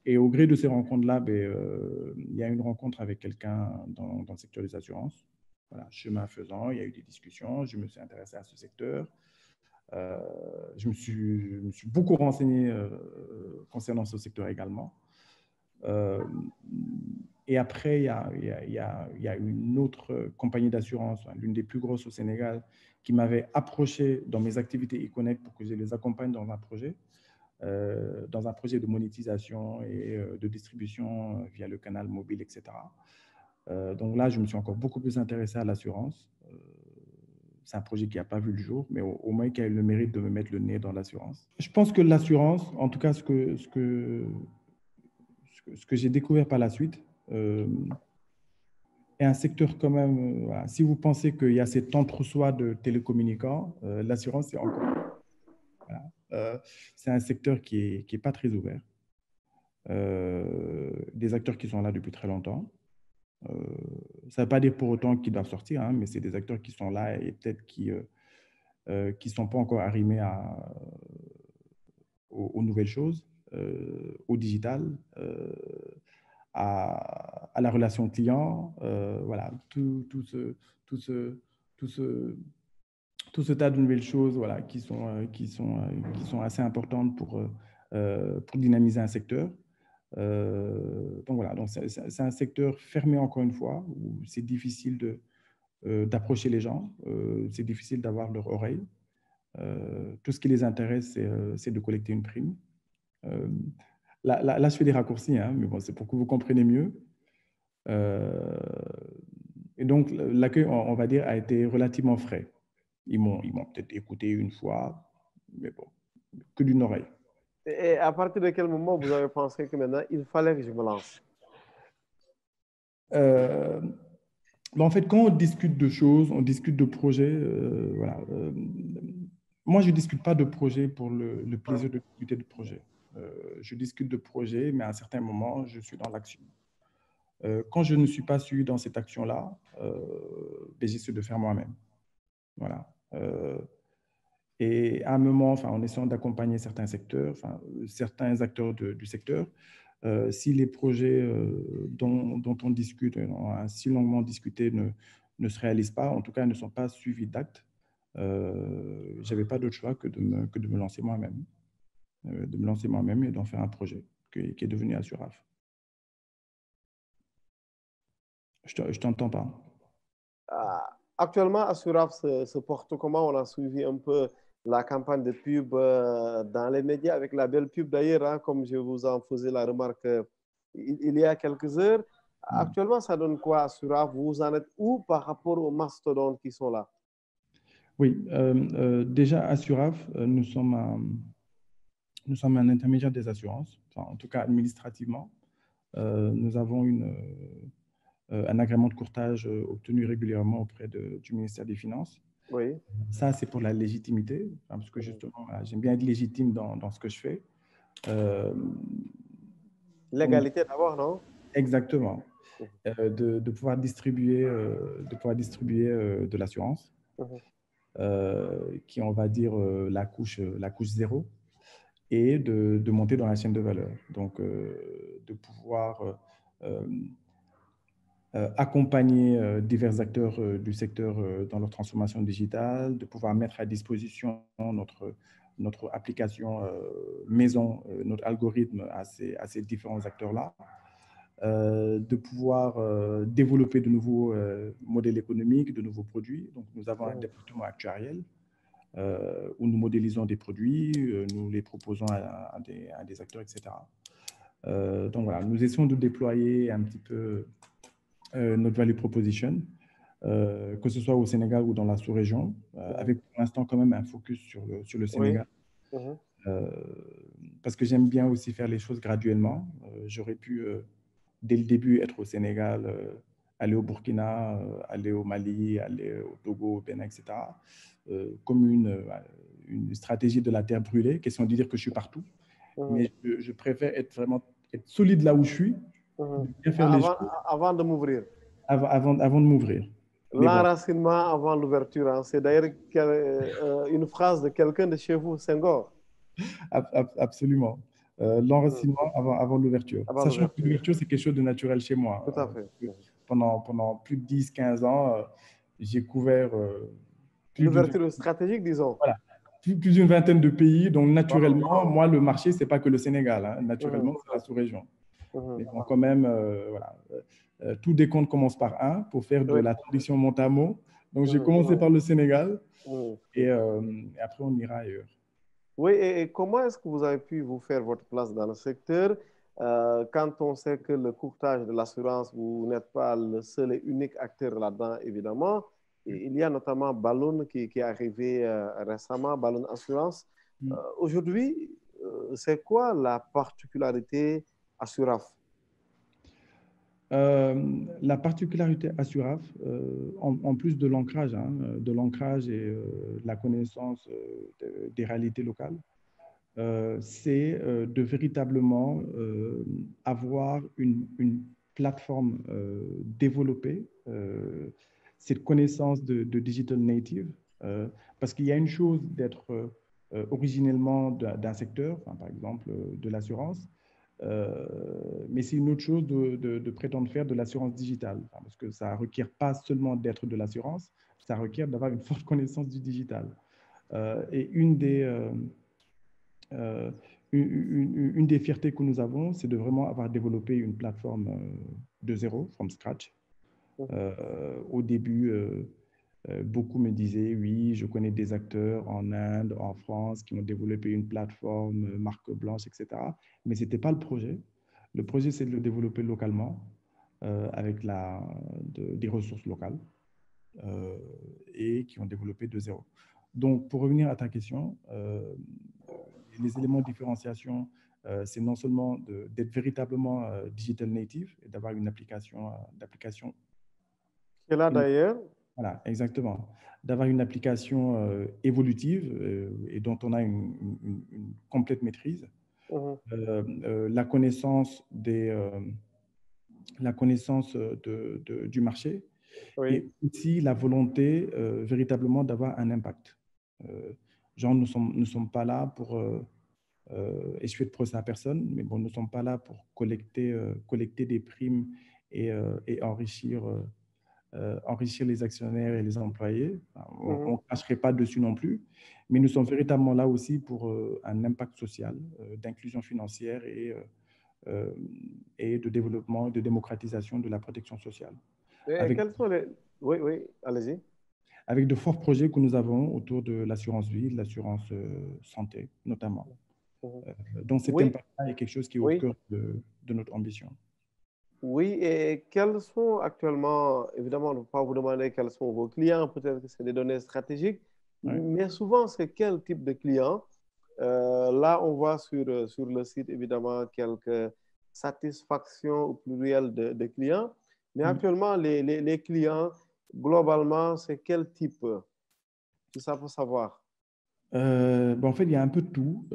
Et au gré de ces rencontres-là, il y a une rencontre avec quelqu'un dans le secteur des assurances. Voilà, chemin faisant, il y a eu des discussions, je me suis intéressé à ce secteur. Je me suis beaucoup renseigné concernant ce secteur également. Et après, il y a une autre compagnie d'assurance, l'une des plus grosses au Sénégal, qui m'avait approché dans mes activités eConnect pour que je les accompagne dans un projet de monétisation et de distribution via le canal mobile, etc. Donc là, je me suis encore beaucoup plus intéressé à l'assurance. C'est un projet qui n'a pas vu le jour, mais au moins qui a eu le mérite de me mettre le nez dans l'assurance. Je pense que l'assurance, en tout cas ce que j'ai découvert par la suite, est un secteur quand même, voilà, si vous pensez qu'il y a cet entre-soi de télécommunicants, l'assurance, c'est encore... Voilà. C'est un secteur qui est pas très ouvert. Des acteurs qui sont là depuis très longtemps. Ça ne veut pas dire pour autant qu'ils doivent sortir, hein, mais c'est des acteurs qui sont là et peut-être qui ne sont pas encore arrimés aux nouvelles choses, au digital, à la relation client, voilà, tout ce tas de nouvelles choses, voilà, qui sont assez importantes pour dynamiser un secteur. Donc voilà, donc c'est un secteur fermé encore une fois, où c'est difficile d'approcher les gens, c'est difficile d'avoir leur oreille. Tout ce qui les intéresse, c'est de collecter une prime. Là, je fais des raccourcis, hein, mais bon, c'est pour que vous compreniez mieux. Et donc, l'accueil, on va dire, a été relativement frais. Ils m'ont peut-être écouté une fois, mais bon, que d'une oreille. Et à partir de quel moment vous avez pensé que maintenant, il fallait que je me lance? En fait, quand on discute de choses, on discute de projets, voilà. Moi, je ne discute pas de projets pour le plaisir de discuter de projets. Je discute de projets, mais à un certain moment, je suis dans l'action. Quand je ne suis pas suivi dans cette action-là, j'essaie de faire moi-même. Voilà. Et à un moment, enfin, en essayant d'accompagner certains secteurs, enfin, certains acteurs du secteur, si les projets dont on discute, on a si longuement discuté, ne se réalisent pas, en tout cas ne sont pas suivis d'actes, je n'avais pas d'autre choix que de me lancer moi-même. De me lancer moi-même et d'en faire un projet qui est devenu Assuraf. Je t'entends pas. Actuellement, Assuraf se porte comment? On a suivi un peu la campagne de pub dans les médias avec la belle pub d'ailleurs, hein, comme je vous en faisais la remarque il y a quelques heures. Actuellement, ça donne quoi Assuraf? Vous en êtes où par rapport aux mastodontes qui sont là? Oui, déjà Assuraf, nous sommes un intermédiaire des assurances, enfin, en tout cas administrativement. Nous avons un agrément de courtage obtenu régulièrement auprès du ministère des Finances. Oui. Ça, c'est pour la légitimité, parce que justement, j'aime bien être légitime dans ce que je fais. L'égalité d'abord, non? Exactement. De pouvoir distribuer, de l'assurance, qui, on va dire, la couche 0, et de monter dans la chaîne de valeur. Donc, de pouvoir accompagner divers acteurs du secteur dans leur transformation digitale, de pouvoir mettre à disposition notre application maison, notre algorithme à ces différents acteurs-là, de pouvoir développer de nouveaux modèles économiques, de nouveaux produits. Donc, nous avons un département actuariel où nous modélisons des produits, nous les proposons à des acteurs, etc. Donc, voilà, nous essayons de déployer un petit peu notre value proposition, que ce soit au Sénégal ou dans la sous-région, avec pour l'instant quand même un focus sur le Sénégal. Oui. Parce que j'aime bien aussi faire les choses graduellement. J'aurais pu, dès le début, être au Sénégal, aller au Burkina, aller au Mali, aller au Togo, au Bénin, etc. Comme une stratégie de la terre brûlée, question de dire que je suis partout. Mais je préfère être solide là où je suis, bien faire les choses avant de m'ouvrir. Avant de m'ouvrir. L'enracinement avant l'ouverture, hein. C'est d'ailleurs une phrase de quelqu'un de chez vous, Senghor. Absolument. L'enracinement avant l'ouverture. Sachant que l'ouverture, c'est quelque chose de naturel chez moi. Tout à fait. Pendant plus de 10-15 ans, j'ai couvert l'ouverture stratégique, disons. Voilà. Plus d'une vingtaine de pays. Donc, naturellement, moi, le marché, ce n'est pas que le Sénégal. Hein. Naturellement, c'est la sous-région. Mais bon, quand même, voilà. Tout décompte commence par un pour faire de la tradition Montamo. Donc, j'ai commencé par le Sénégal et après, on ira ailleurs. Oui, et comment est-ce que vous avez pu vous faire votre place dans le secteur quand on sait que le courtage de l'assurance, vous n'êtes pas le seul et unique acteur là-dedans, évidemment. Et il y a notamment Balloon qui est arrivé récemment, Balloon Assurance. Aujourd'hui, c'est quoi la particularité Assuraf? La particularité Assuraf, en plus de l'ancrage, et la connaissance des réalités locales, c'est de véritablement avoir une plateforme développée, cette connaissance de digital native, parce qu'il y a une chose d'être originellement d'un secteur, par exemple de l'assurance, mais c'est une autre chose de prétendre faire de l'assurance digitale, parce que ça ne requiert pas seulement d'être de l'assurance, ça requiert d'avoir une forte connaissance du digital. Et une des fiertés que nous avons, c'est de vraiment avoir développé une plateforme de zéro, from scratch. Au début, beaucoup me disaient, oui, je connais des acteurs en Inde, en France, qui ont développé une plateforme marque blanche, etc. Mais ce n'était pas le projet. Le projet, c'est de le développer localement, avec des ressources locales, et qui ont développé de zéro. Donc, pour revenir à ta question, les éléments de différenciation, c'est non seulement d'être véritablement digital native et d'avoir une application qui est là d'ailleurs. Voilà, exactement. D'avoir une application évolutive et dont on a une complète maîtrise. La connaissance du marché, et aussi la volonté véritablement d'avoir un impact. Genre, nous ne sommes pas là pour essuyer de procès à personne, mais bon, nous ne sommes pas là pour collecter des primes et enrichir les actionnaires et les employés. On ne cracherait pas dessus non plus, mais nous sommes véritablement là aussi pour un impact social, d'inclusion financière et de développement et de démocratisation de la protection sociale. Quels sont les... Oui, allez-y. Avec de forts projets que nous avons autour de l'assurance vie, de l'assurance santé, notamment. Donc, cet impact-là est quelque chose qui est au cœur de notre ambition. Oui, et quels sont actuellement, évidemment, on ne va pas vous demander quels sont vos clients, peut-être que c'est des données stratégiques, mais souvent, c'est quel type de clients? Là, on voit sur le site, évidemment, quelques satisfactions au pluriel de clients, mais actuellement, les clients, globalement, c'est quel type? Si ça peut savoir. En fait, il y a un peu de tout.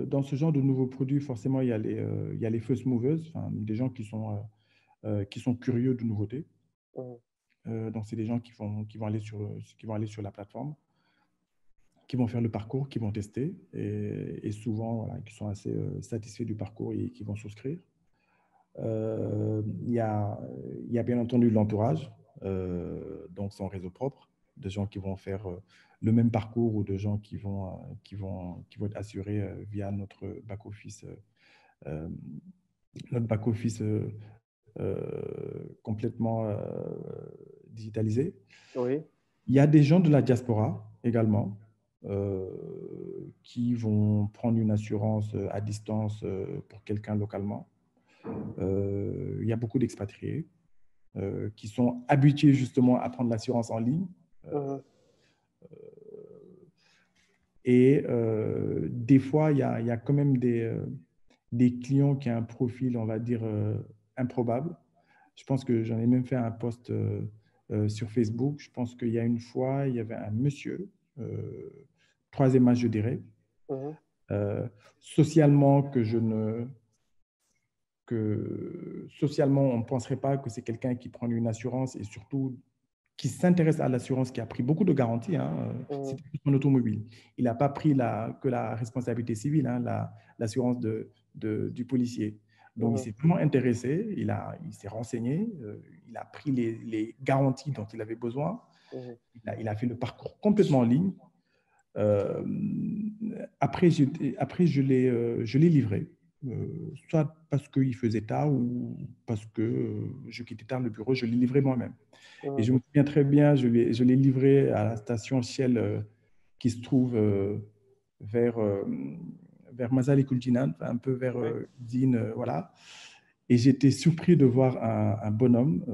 Dans ce genre de nouveaux produits, forcément, il y a les first movers, des gens qui sont curieux de nouveautés. Donc, c'est des gens qui vont aller sur la plateforme, qui vont faire le parcours, qui vont tester et souvent, voilà, qui sont assez satisfaits du parcours et qui vont souscrire. Il y a bien entendu l'entourage, donc son réseau propre, de gens qui vont faire le même parcours ou de gens qui vont être assurés via euh, notre back-office complètement digitalisé. Oui. Il y a des gens de la diaspora également qui vont prendre une assurance à distance pour quelqu'un localement. Il y a beaucoup d'expatriés qui sont habitués justement à prendre l'assurance en ligne. Et des fois, il y a quand même des clients qui ont un profil, on va dire, improbable. Je pense que j'en ai même fait un post sur Facebook. Je pense qu'il y a une fois, il y avait un monsieur, troisième âge, je dirais, socialement socialement, on ne penserait pas que c'est quelqu'un qui prend une assurance et surtout qui s'intéresse à l'assurance, qui a pris beaucoup de garanties. C'était en automobile. Il n'a pas pris que la responsabilité civile, l'assurance du policier. Donc, il s'est vraiment intéressé, il s'est renseigné, il a pris les garanties dont il avait besoin. Il a fait le parcours complètement en ligne. Après, je l'ai livré. Soit parce qu'il faisait tard ou parce que je quittais tard le bureau, je l'ai livré moi-même. Et je me souviens très bien, je l'ai livré à la station Shell qui se trouve vers Masalikul Jinan, un peu vers Dine, voilà. Et j'étais surpris de voir un bonhomme,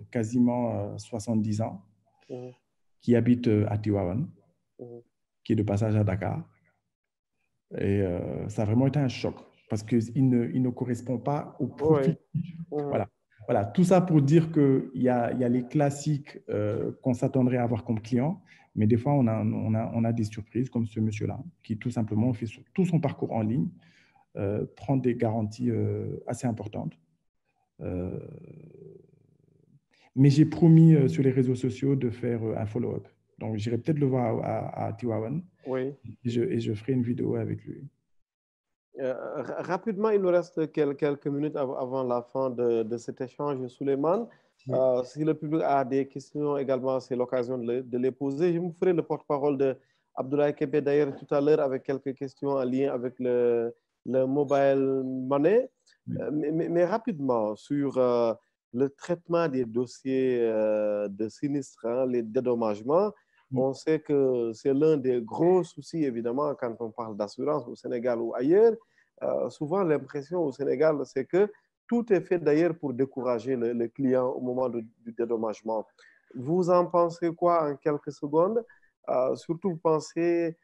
quasiment 70 ans, qui habite à Tivaouane, qui est de passage à Dakar. Et ça a vraiment été un choc parce qu'il ne correspond pas au profil. Voilà. Voilà, tout ça pour dire qu'il y a les classiques qu'on s'attendrait à avoir comme client, mais des fois, on a des surprises comme ce monsieur-là, qui tout simplement fait tout son parcours en ligne, prend des garanties assez importantes. Mais j'ai promis sur les réseaux sociaux de faire un follow-up. Donc, j'irai peut-être le voir à Tivaouane et je ferai une vidéo avec lui. Rapidement, il nous reste quelques minutes avant la fin de cet échange, Souleymane. Si le public a des questions également, c'est l'occasion de les poser. Je me ferai le porte-parole de Abdoulaye Kébé d'ailleurs tout à l'heure avec quelques questions en lien avec le mobile money. Mais rapidement, sur le traitement des dossiers de sinistres, les dédommagements, on sait que c'est l'un des gros soucis, évidemment, quand on parle d'assurance au Sénégal ou ailleurs. Souvent, l'impression au Sénégal, c'est que tout est fait d'ailleurs pour décourager le client au moment du dédommagement. Vous en pensez quoi en quelques secondes? Surtout, vous pensez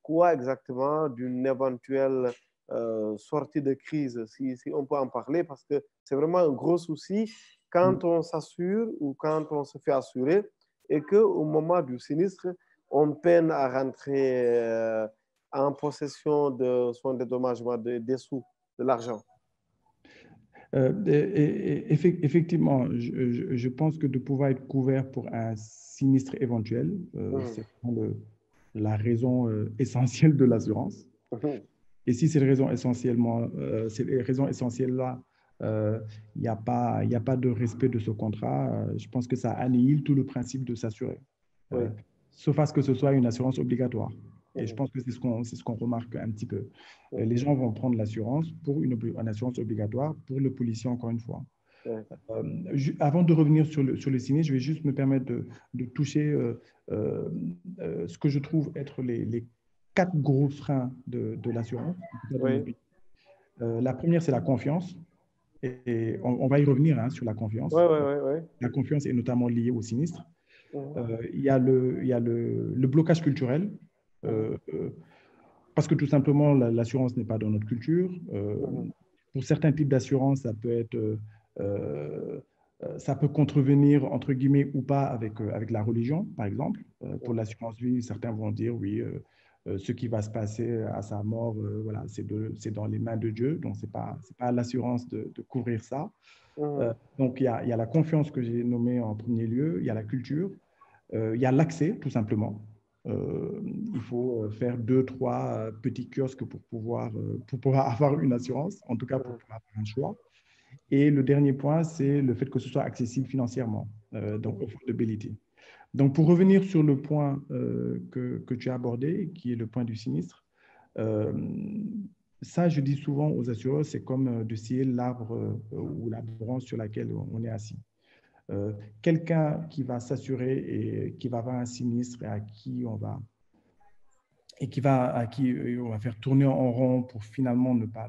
quoi exactement d'une éventuelle sortie de crise, si on peut en parler, parce que c'est vraiment un gros souci quand on s'assure ou quand on se fait assurer et qu'au moment du sinistre, on peine à rentrer en possession de son dédommagement, des sous, de l'argent. Effectivement, je pense que de pouvoir être couvert pour un sinistre éventuel, c'est vraiment la raison essentielle de l'assurance. Et si cette raison essentielle-là, il n'y a pas de respect de ce contrat, je pense que ça annihile tout le principe de s'assurer. Sauf à ce que ce soit une assurance obligatoire. Et je pense que c'est ce qu'on remarque un petit peu. Les gens vont prendre l'assurance pour une assurance obligatoire pour le policier, encore une fois. Avant de revenir sur le sinistre, je vais juste me permettre de toucher ce que je trouve être les 4 gros freins de l'assurance. La première, c'est la confiance. Et on va y revenir sur la confiance. La confiance est notamment liée au sinistre. Il y a le blocage culturel, parce que tout simplement, l'assurance n'est pas dans notre culture. Pour certains types d'assurance, ça peut contrevenir, entre guillemets, ou pas avec la religion, par exemple. Pour l'assurance vie, certains vont dire, oui, ce qui va se passer à sa mort, voilà, c'est dans les mains de Dieu, donc ce n'est pas à l'assurance de couvrir ça. Donc, il y a la confiance que j'ai nommée en premier lieu, il y a la culture, il y a l'accès, tout simplement. il faut faire 2, 3 petits kiosques pour pouvoir avoir une assurance, en tout cas pour pouvoir avoir un choix. Et le dernier point, c'est le fait que ce soit accessible financièrement, donc affordability. Donc, pour revenir sur le point que tu as abordé, qui est le point du sinistre, ça, je dis souvent aux assureurs, c'est comme de scier l'arbre ou la branche sur laquelle on est assis. Quelqu'un qui va s'assurer et qui va avoir un sinistre et à qui on va faire tourner en rond pour finalement ne pas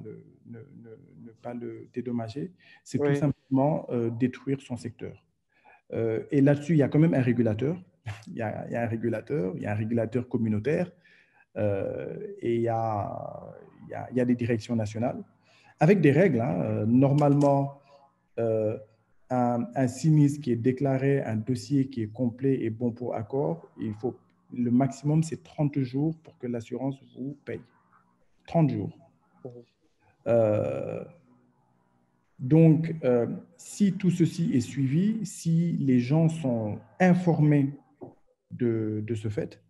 le dédommager, c'est tout simplement détruire son secteur. Et là-dessus, il y a quand même un régulateur. Il y a un régulateur communautaire et il y a des directions nationales avec des règles. Normalement, un sinistre qui est déclaré, un dossier qui est complet et bon pour accord, le maximum, c'est 30 jours pour que l'assurance vous paye. 30 jours. Donc, si tout ceci est suivi, si les gens sont informés de ce fait,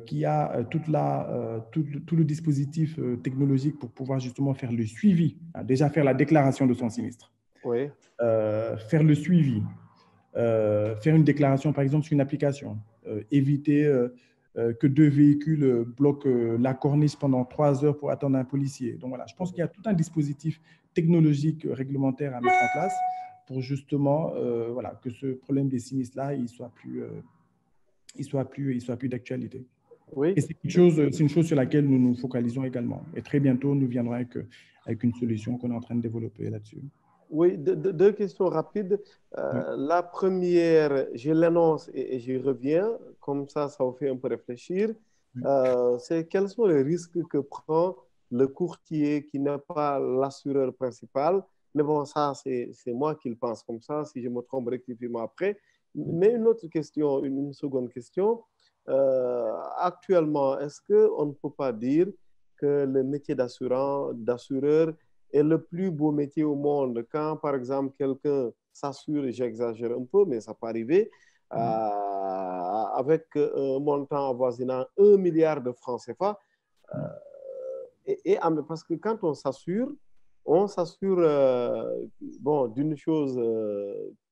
qu'il y a tout le dispositif technologique pour pouvoir justement faire le suivi, déjà faire la déclaration de son sinistre, faire le suivi, faire une déclaration par exemple sur une application, éviter que 2 véhicules bloquent la corniche pendant 3 heures pour attendre un policier. Donc voilà, je pense qu'il y a tout un dispositif technologique réglementaire à mettre en place pour justement voilà, que ce problème des sinistres-là, il soit plus d'actualité. Oui. Et c'est une chose sur laquelle nous nous focalisons également. Et très bientôt, nous viendrons avec une solution qu'on est en train de développer là-dessus. Oui, deux questions rapides. La première, je l'annonce et j'y reviens, comme ça vous fait un peu réfléchir. C'est quels sont les risques que prend le courtier qui n'est pas l'assureur principal? Mais bon, ça, c'est moi qui le pense comme ça. Si je me trompe, rectifie-moi après. Mais une autre question, une seconde question. Actuellement, est-ce qu'on ne peut pas dire que le métier d'assureur est le plus beau métier au monde? Quand, par exemple, quelqu'un s'assure, j'exagère un peu, mais ça peut arriver, avec un montant avoisinant 1 milliard de francs CFA. Parce que quand on s'assure bon, d'une chose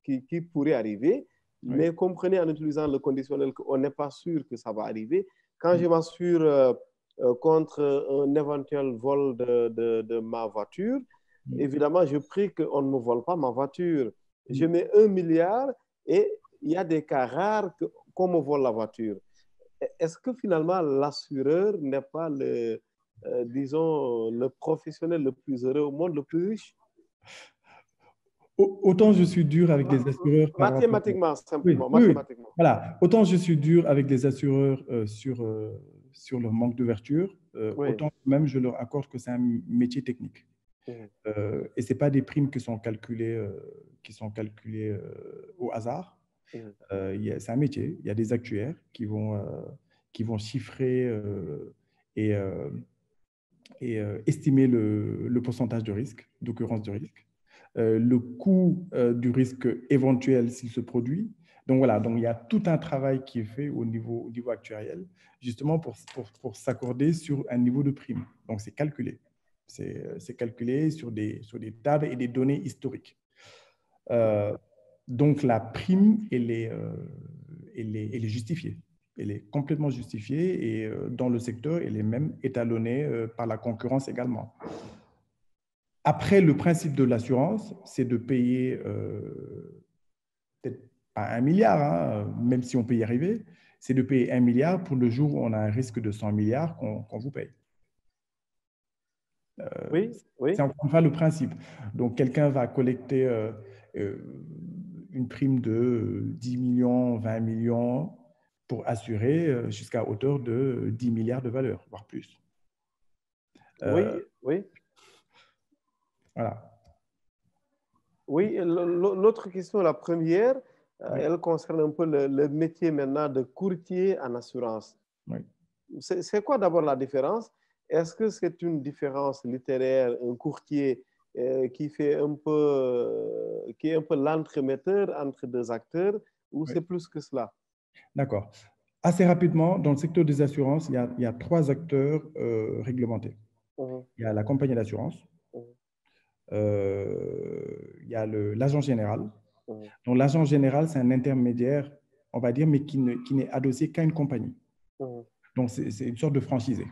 qui pourrait arriver, mais comprenez en utilisant le conditionnel qu'on n'est pas sûr que ça va arriver. Quand je m'assure contre un éventuel vol de ma voiture, évidemment, je prie qu'on ne me vole pas ma voiture. Je mets 1 milliard et il y a des cas rares qu'on me vole la voiture. Est-ce que finalement, l'assureur n'est pas disons, le professionnel le plus heureux au monde, le plus riche? Autant je suis dur avec les assureurs par mathématiquement, simplement, oui, mathématiquement. Voilà. Autant je suis dur avec les assureurs sur leur manque d'ouverture, autant même je leur accorde que c'est un métier technique. Et ce n'est pas des primes qui sont calculées au hasard. C'est un métier. Il y a des actuaires qui vont chiffrer et estimer le pourcentage de risque, d'occurrence de risque, le coût du risque éventuel s'il se produit. Donc voilà, donc il y a tout un travail qui est fait au niveau actuariel, justement pour s'accorder sur un niveau de prime. Donc c'est calculé. C'est calculé sur des tables et des données historiques. Donc la prime, elle est justifiée. Elle est complètement justifiée et dans le secteur, elle est même étalonnée par la concurrence également. Après, le principe de l'assurance, c'est de payer peut-être pas 1 milliard, même si on peut y arriver, c'est de payer 1 milliard pour le jour où on a un risque de 100 milliards qu'on vous paye. Oui. C'est encore une fois le principe. Donc, quelqu'un va collecter une prime de 10 millions, 20 millions pour assurer jusqu'à hauteur de 10 milliards de valeur, voire plus. Oui. Voilà. Oui, l'autre question, la première, elle concerne un peu le métier maintenant de courtier en assurance. Oui. C'est quoi d'abord la différence? Est-ce que c'est une différence littéraire, un courtier qui est un peu l'entremetteur entre deux acteurs, ou c'est plus que cela? D'accord. Assez rapidement, dans le secteur des assurances, il y a 3 acteurs réglementés. Il y a la compagnie d'assurance, il y a l'agent général. Donc, l'agent général, c'est un intermédiaire, on va dire, mais qui n'est adossé qu'à une compagnie. Donc, c'est une sorte de franchisé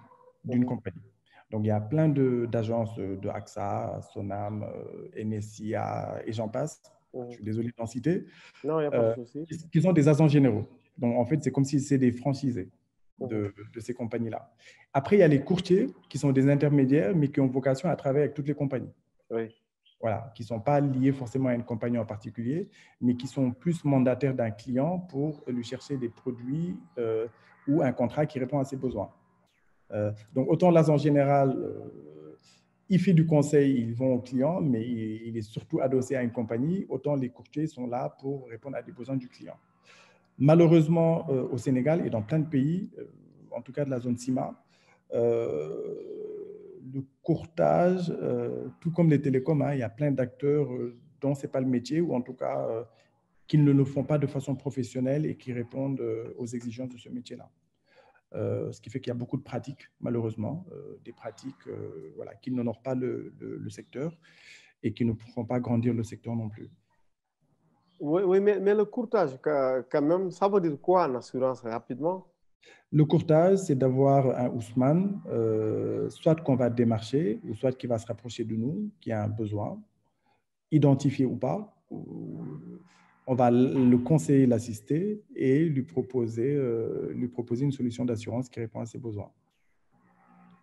d'une compagnie. Donc, il y a plein d'agences de AXA, Sonam, NSIA et j'en passe. Je suis désolé d'en citer. Non, il n'y a pas de souci. Qui sont des agents généraux. Donc, en fait, c'est comme si c'est des franchisés de ces compagnies-là. Après, il y a les courtiers qui sont des intermédiaires, mais qui ont vocation à travailler avec toutes les compagnies. Oui. Voilà, qui ne sont pas liés forcément à une compagnie en particulier, mais qui sont plus mandataires d'un client pour lui chercher des produits ou un contrat qui répond à ses besoins. Donc, autant l'agent général, il fait du conseil, ils vont au client, mais il est surtout adossé à une compagnie. Autant les courtiers sont là pour répondre à des besoins du client. Malheureusement, au Sénégal et dans plein de pays, en tout cas de la zone CIMA, le courtage, tout comme les télécoms, hein, il y a plein d'acteurs dont ce n'est pas le métier, ou en tout cas qui ne le font pas de façon professionnelle et qui répondent aux exigences de ce métier-là. Ce qui fait qu'il y a beaucoup de pratiques, malheureusement, des pratiques voilà, qui n'honorent pas le secteur et qui ne font pas grandir le secteur non plus. Oui, mais le courtage, quand même, ça veut dire quoi en assurance rapidement? Le courtage, c'est d'avoir un Ousmane, soit qu'on va démarcher, ou soit qui va se rapprocher de nous, qui a un besoin, identifié ou pas. On va le conseiller, l'assister et lui proposer une solution d'assurance qui répond à ses besoins,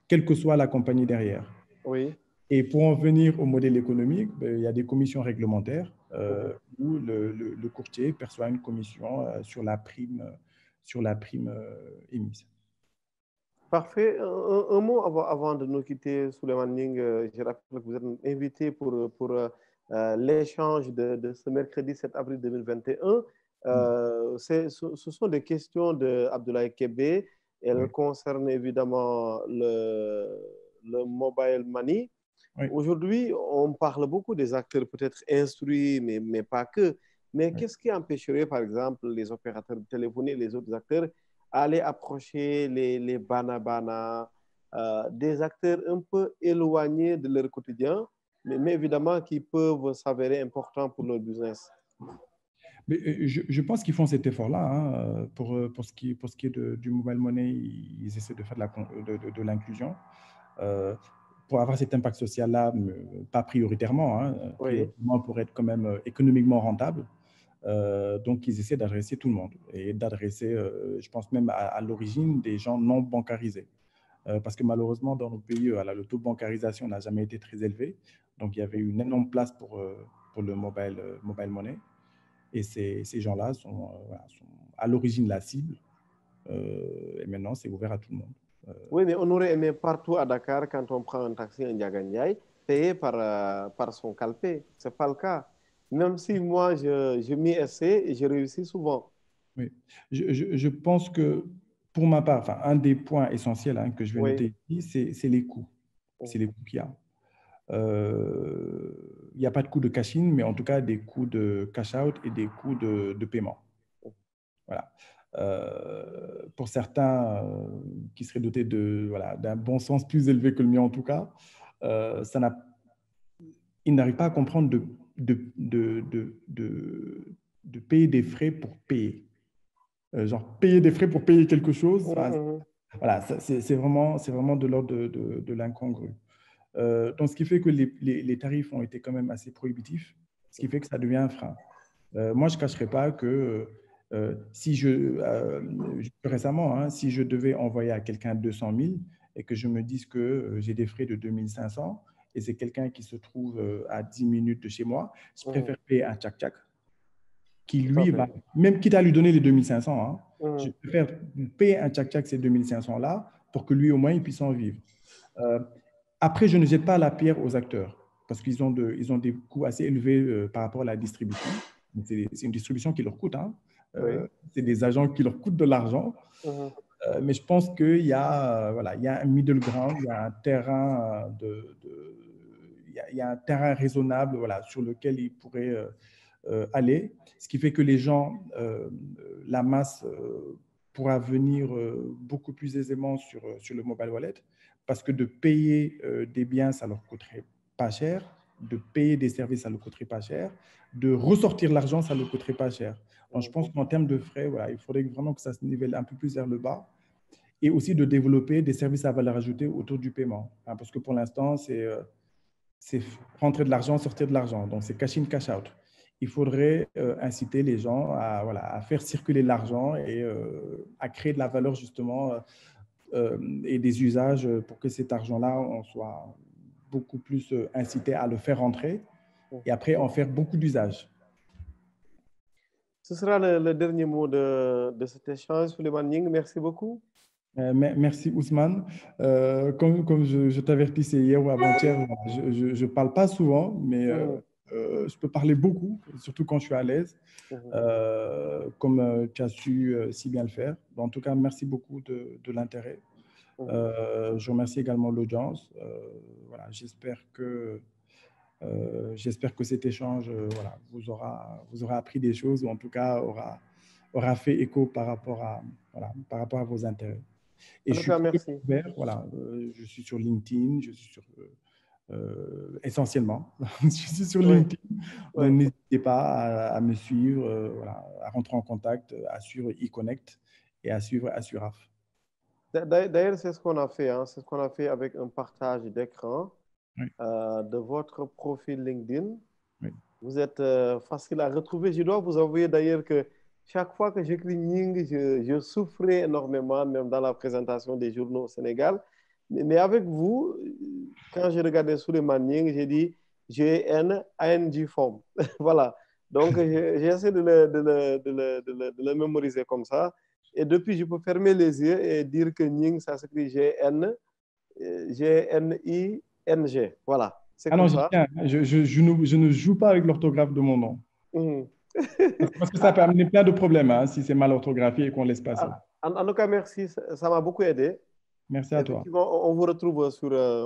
quelle que soit la compagnie derrière. Oui. Et pour en venir au modèle économique, il y a des commissions réglementaires où le courtier perçoit une commission sur la prime émise. Parfait. Un mot avant de nous quitter, Souleymane Ning. Je rappelle que vous êtes invité pour l'échange de ce mercredi 7 avril 2021. Ce sont des questions d'Abdoulaye Kébé. Elles concernent évidemment le mobile money. Oui. Aujourd'hui, on parle beaucoup des acteurs peut-être instruits, mais pas que. Mais qu'est-ce qui empêcherait, par exemple, les opérateurs de téléphonie et les autres acteurs à aller approcher les bana-bana, des acteurs un peu éloignés de leur quotidien, mais évidemment qui peuvent s'avérer importants pour leur business? Mais je pense qu'ils font cet effort-là. Hein, pour ce qui est du mobile money, ils essaient de faire de l'inclusion. Pour avoir cet impact social-là, pas prioritairement, hein, prioritairement pour être quand même économiquement rentable. Donc, ils essaient d'adresser tout le monde et d'adresser, je pense même à l'origine, des gens non bancarisés. Parce que malheureusement, dans nos pays, le taux de bancarisation n'a jamais été très élevé. Donc, il y avait une énorme place pour le mobile money. Et ces gens-là sont à l'origine la cible. Et maintenant, c'est ouvert à tout le monde. Oui, mais on aurait aimé partout à Dakar, quand on prend un taxi, un Ndiaga Ndiaye, payé par son calpé. Ce n'est pas le cas. Même si moi, je m'y essaie et je réussis souvent. Oui. Je pense que, pour ma part, un des points essentiels que je vais noter ici, c'est les coûts. C'est les coûts qu'il y a. Il n'y a pas de coûts de cash-in, mais en tout cas des coûts de cash-out et des coûts de paiement. Voilà. Pour certains qui seraient dotés d'un bon sens plus élevé que le mien en tout cas, ils n'arrivent pas à comprendre de payer des frais pour payer. Genre payer des frais pour payer quelque chose. Voilà, c'est vraiment de l'ordre de l'incongru. Donc, ce qui fait que les tarifs ont été quand même assez prohibitifs, ce qui fait que ça devient un frein. Moi, je ne cacherai pas que récemment, si je devais envoyer à quelqu'un 200 000 et que je me dise que j'ai des frais de 2 500 et c'est quelqu'un qui se trouve à 10 minutes de chez moi, je préfère payer un tchak-tchak qui, lui, va, même quitte à lui donner les 2 500, je préfère payer un tchak-tchak ces 2 500-là pour que lui, au moins, il puisse en vivre. Après, je ne jette pas la pierre aux acteurs parce qu'ils ont des coûts assez élevés par rapport à la distribution. C'est une distribution qui leur coûte. C'est des agents qui leur coûtent de l'argent. Mais je pense qu'il y a un middle ground, il y a un terrain, il y a un terrain raisonnable sur lequel ils pourraient aller. Ce qui fait que les gens, la masse, pourra venir beaucoup plus aisément sur le mobile wallet, parce que de payer des biens, ça leur coûterait pas cher, de payer des services, ça leur coûterait pas cher, de ressortir l'argent, ça leur coûterait pas cher. Donc, je pense qu'en termes de frais, voilà, il faudrait vraiment que ça se nivelle un peu plus vers le bas, et aussi de développer des services à valeur ajoutée autour du paiement. Hein, parce que pour l'instant, c'est rentrer de l'argent, sortir de l'argent. Donc, c'est cash in, cash out. Il faudrait inciter les gens à, voilà, à faire circuler l'argent et à créer de la valeur justement et des usages pour que cet argent-là, on soit beaucoup plus incité à le faire rentrer et après en faire beaucoup d'usages. Ce sera le dernier mot de cet échange. Souleymane Gning, merci beaucoup. Merci Ousmane. Comme je t'avertissais hier ou avant-hier, je ne parle pas souvent, mais je peux parler beaucoup, surtout quand je suis à l'aise, comme tu as su si bien le faire. En tout cas, merci beaucoup de l'intérêt. Je remercie également l'audience. Voilà, j'espère que cet échange voilà, vous aura appris des choses ou en tout cas aura fait écho par rapport à vos intérêts. Et je suis merci. ouvert, voilà, je suis sur LinkedIn, je suis sur, essentiellement, je suis sur LinkedIn. Donc, n'hésitez pas à me suivre, voilà, à rentrer en contact, à suivre eConnect et à suivre Assuraf. D'ailleurs, c'est ce qu'on a fait. Hein. C'est ce qu'on a fait avec un partage d'écran de votre profil LinkedIn. Oui. Vous êtes facile à retrouver. Je dois vous avouer d'ailleurs que chaque fois que j'écris Gning, je souffrais énormément, même dans la présentation des journaux au Sénégal. Mais avec vous, quand j'ai regardé Souleymane Gning, j'ai dit G-N-A-N-G form. Voilà. Donc, j'ai essayé de le mémoriser comme ça. Et depuis, je peux fermer les yeux et dire que Gning, ça s'écrit G-N-I-N-G. Voilà. Ah non, je ne joue pas avec l'orthographe de mon nom. Parce que ça peut amener plein de problèmes hein, si c'est mal orthographié et qu'on laisse passer. En tout cas, merci. Ça m'a beaucoup aidé. Merci à toi. On vous retrouve on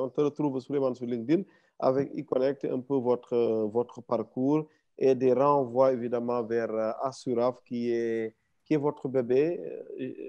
te retrouve sur LinkedIn avec eConnect, un peu votre parcours et des renvois évidemment vers Assuraf qui est votre bébé.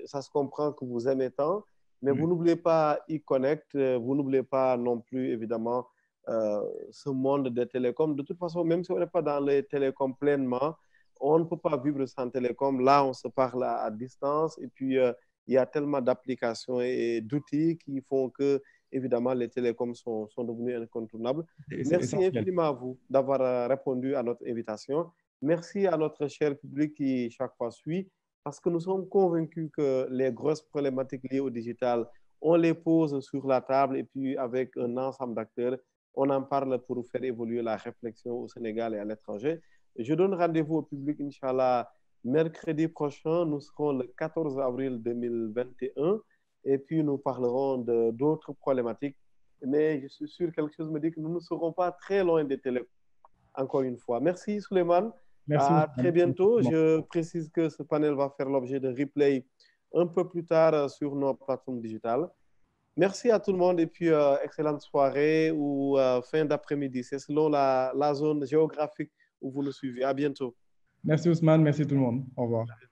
Ça se comprend que vous aimez tant, mais vous n'oubliez pas eConnect, vous n'oubliez pas non plus évidemment ce monde des télécoms. De toute façon, même si on n'est pas dans les télécoms pleinement, on ne peut pas vivre sans télécom. Là, on se parle à distance et puis il y a tellement d'applications et d'outils qui font que, évidemment, les télécoms sont devenus incontournables. Merci infiniment à vous d'avoir répondu à notre invitation. Merci à notre cher public qui, chaque fois, suit, parce que nous sommes convaincus que les grosses problématiques liées au digital, on les pose sur la table et puis avec un ensemble d'acteurs, on en parle pour faire évoluer la réflexion au Sénégal et à l'étranger. Je donne rendez-vous au public, Inch'Allah, mercredi prochain. Nous serons le 14 avril 2021 et puis nous parlerons d'autres problématiques. Mais je suis sûr que quelque chose me dit que nous ne serons pas très loin des télécoms, encore une fois. Merci, Souleymane. Merci. À très bientôt. Je précise que ce panel va faire l'objet de replay un peu plus tard sur nos plateformes digitales. Merci à tout le monde et puis excellente soirée ou fin d'après-midi. C'est selon la zone géographique où vous nous suivez. À bientôt. Merci Ousmane, merci tout le monde. Au revoir.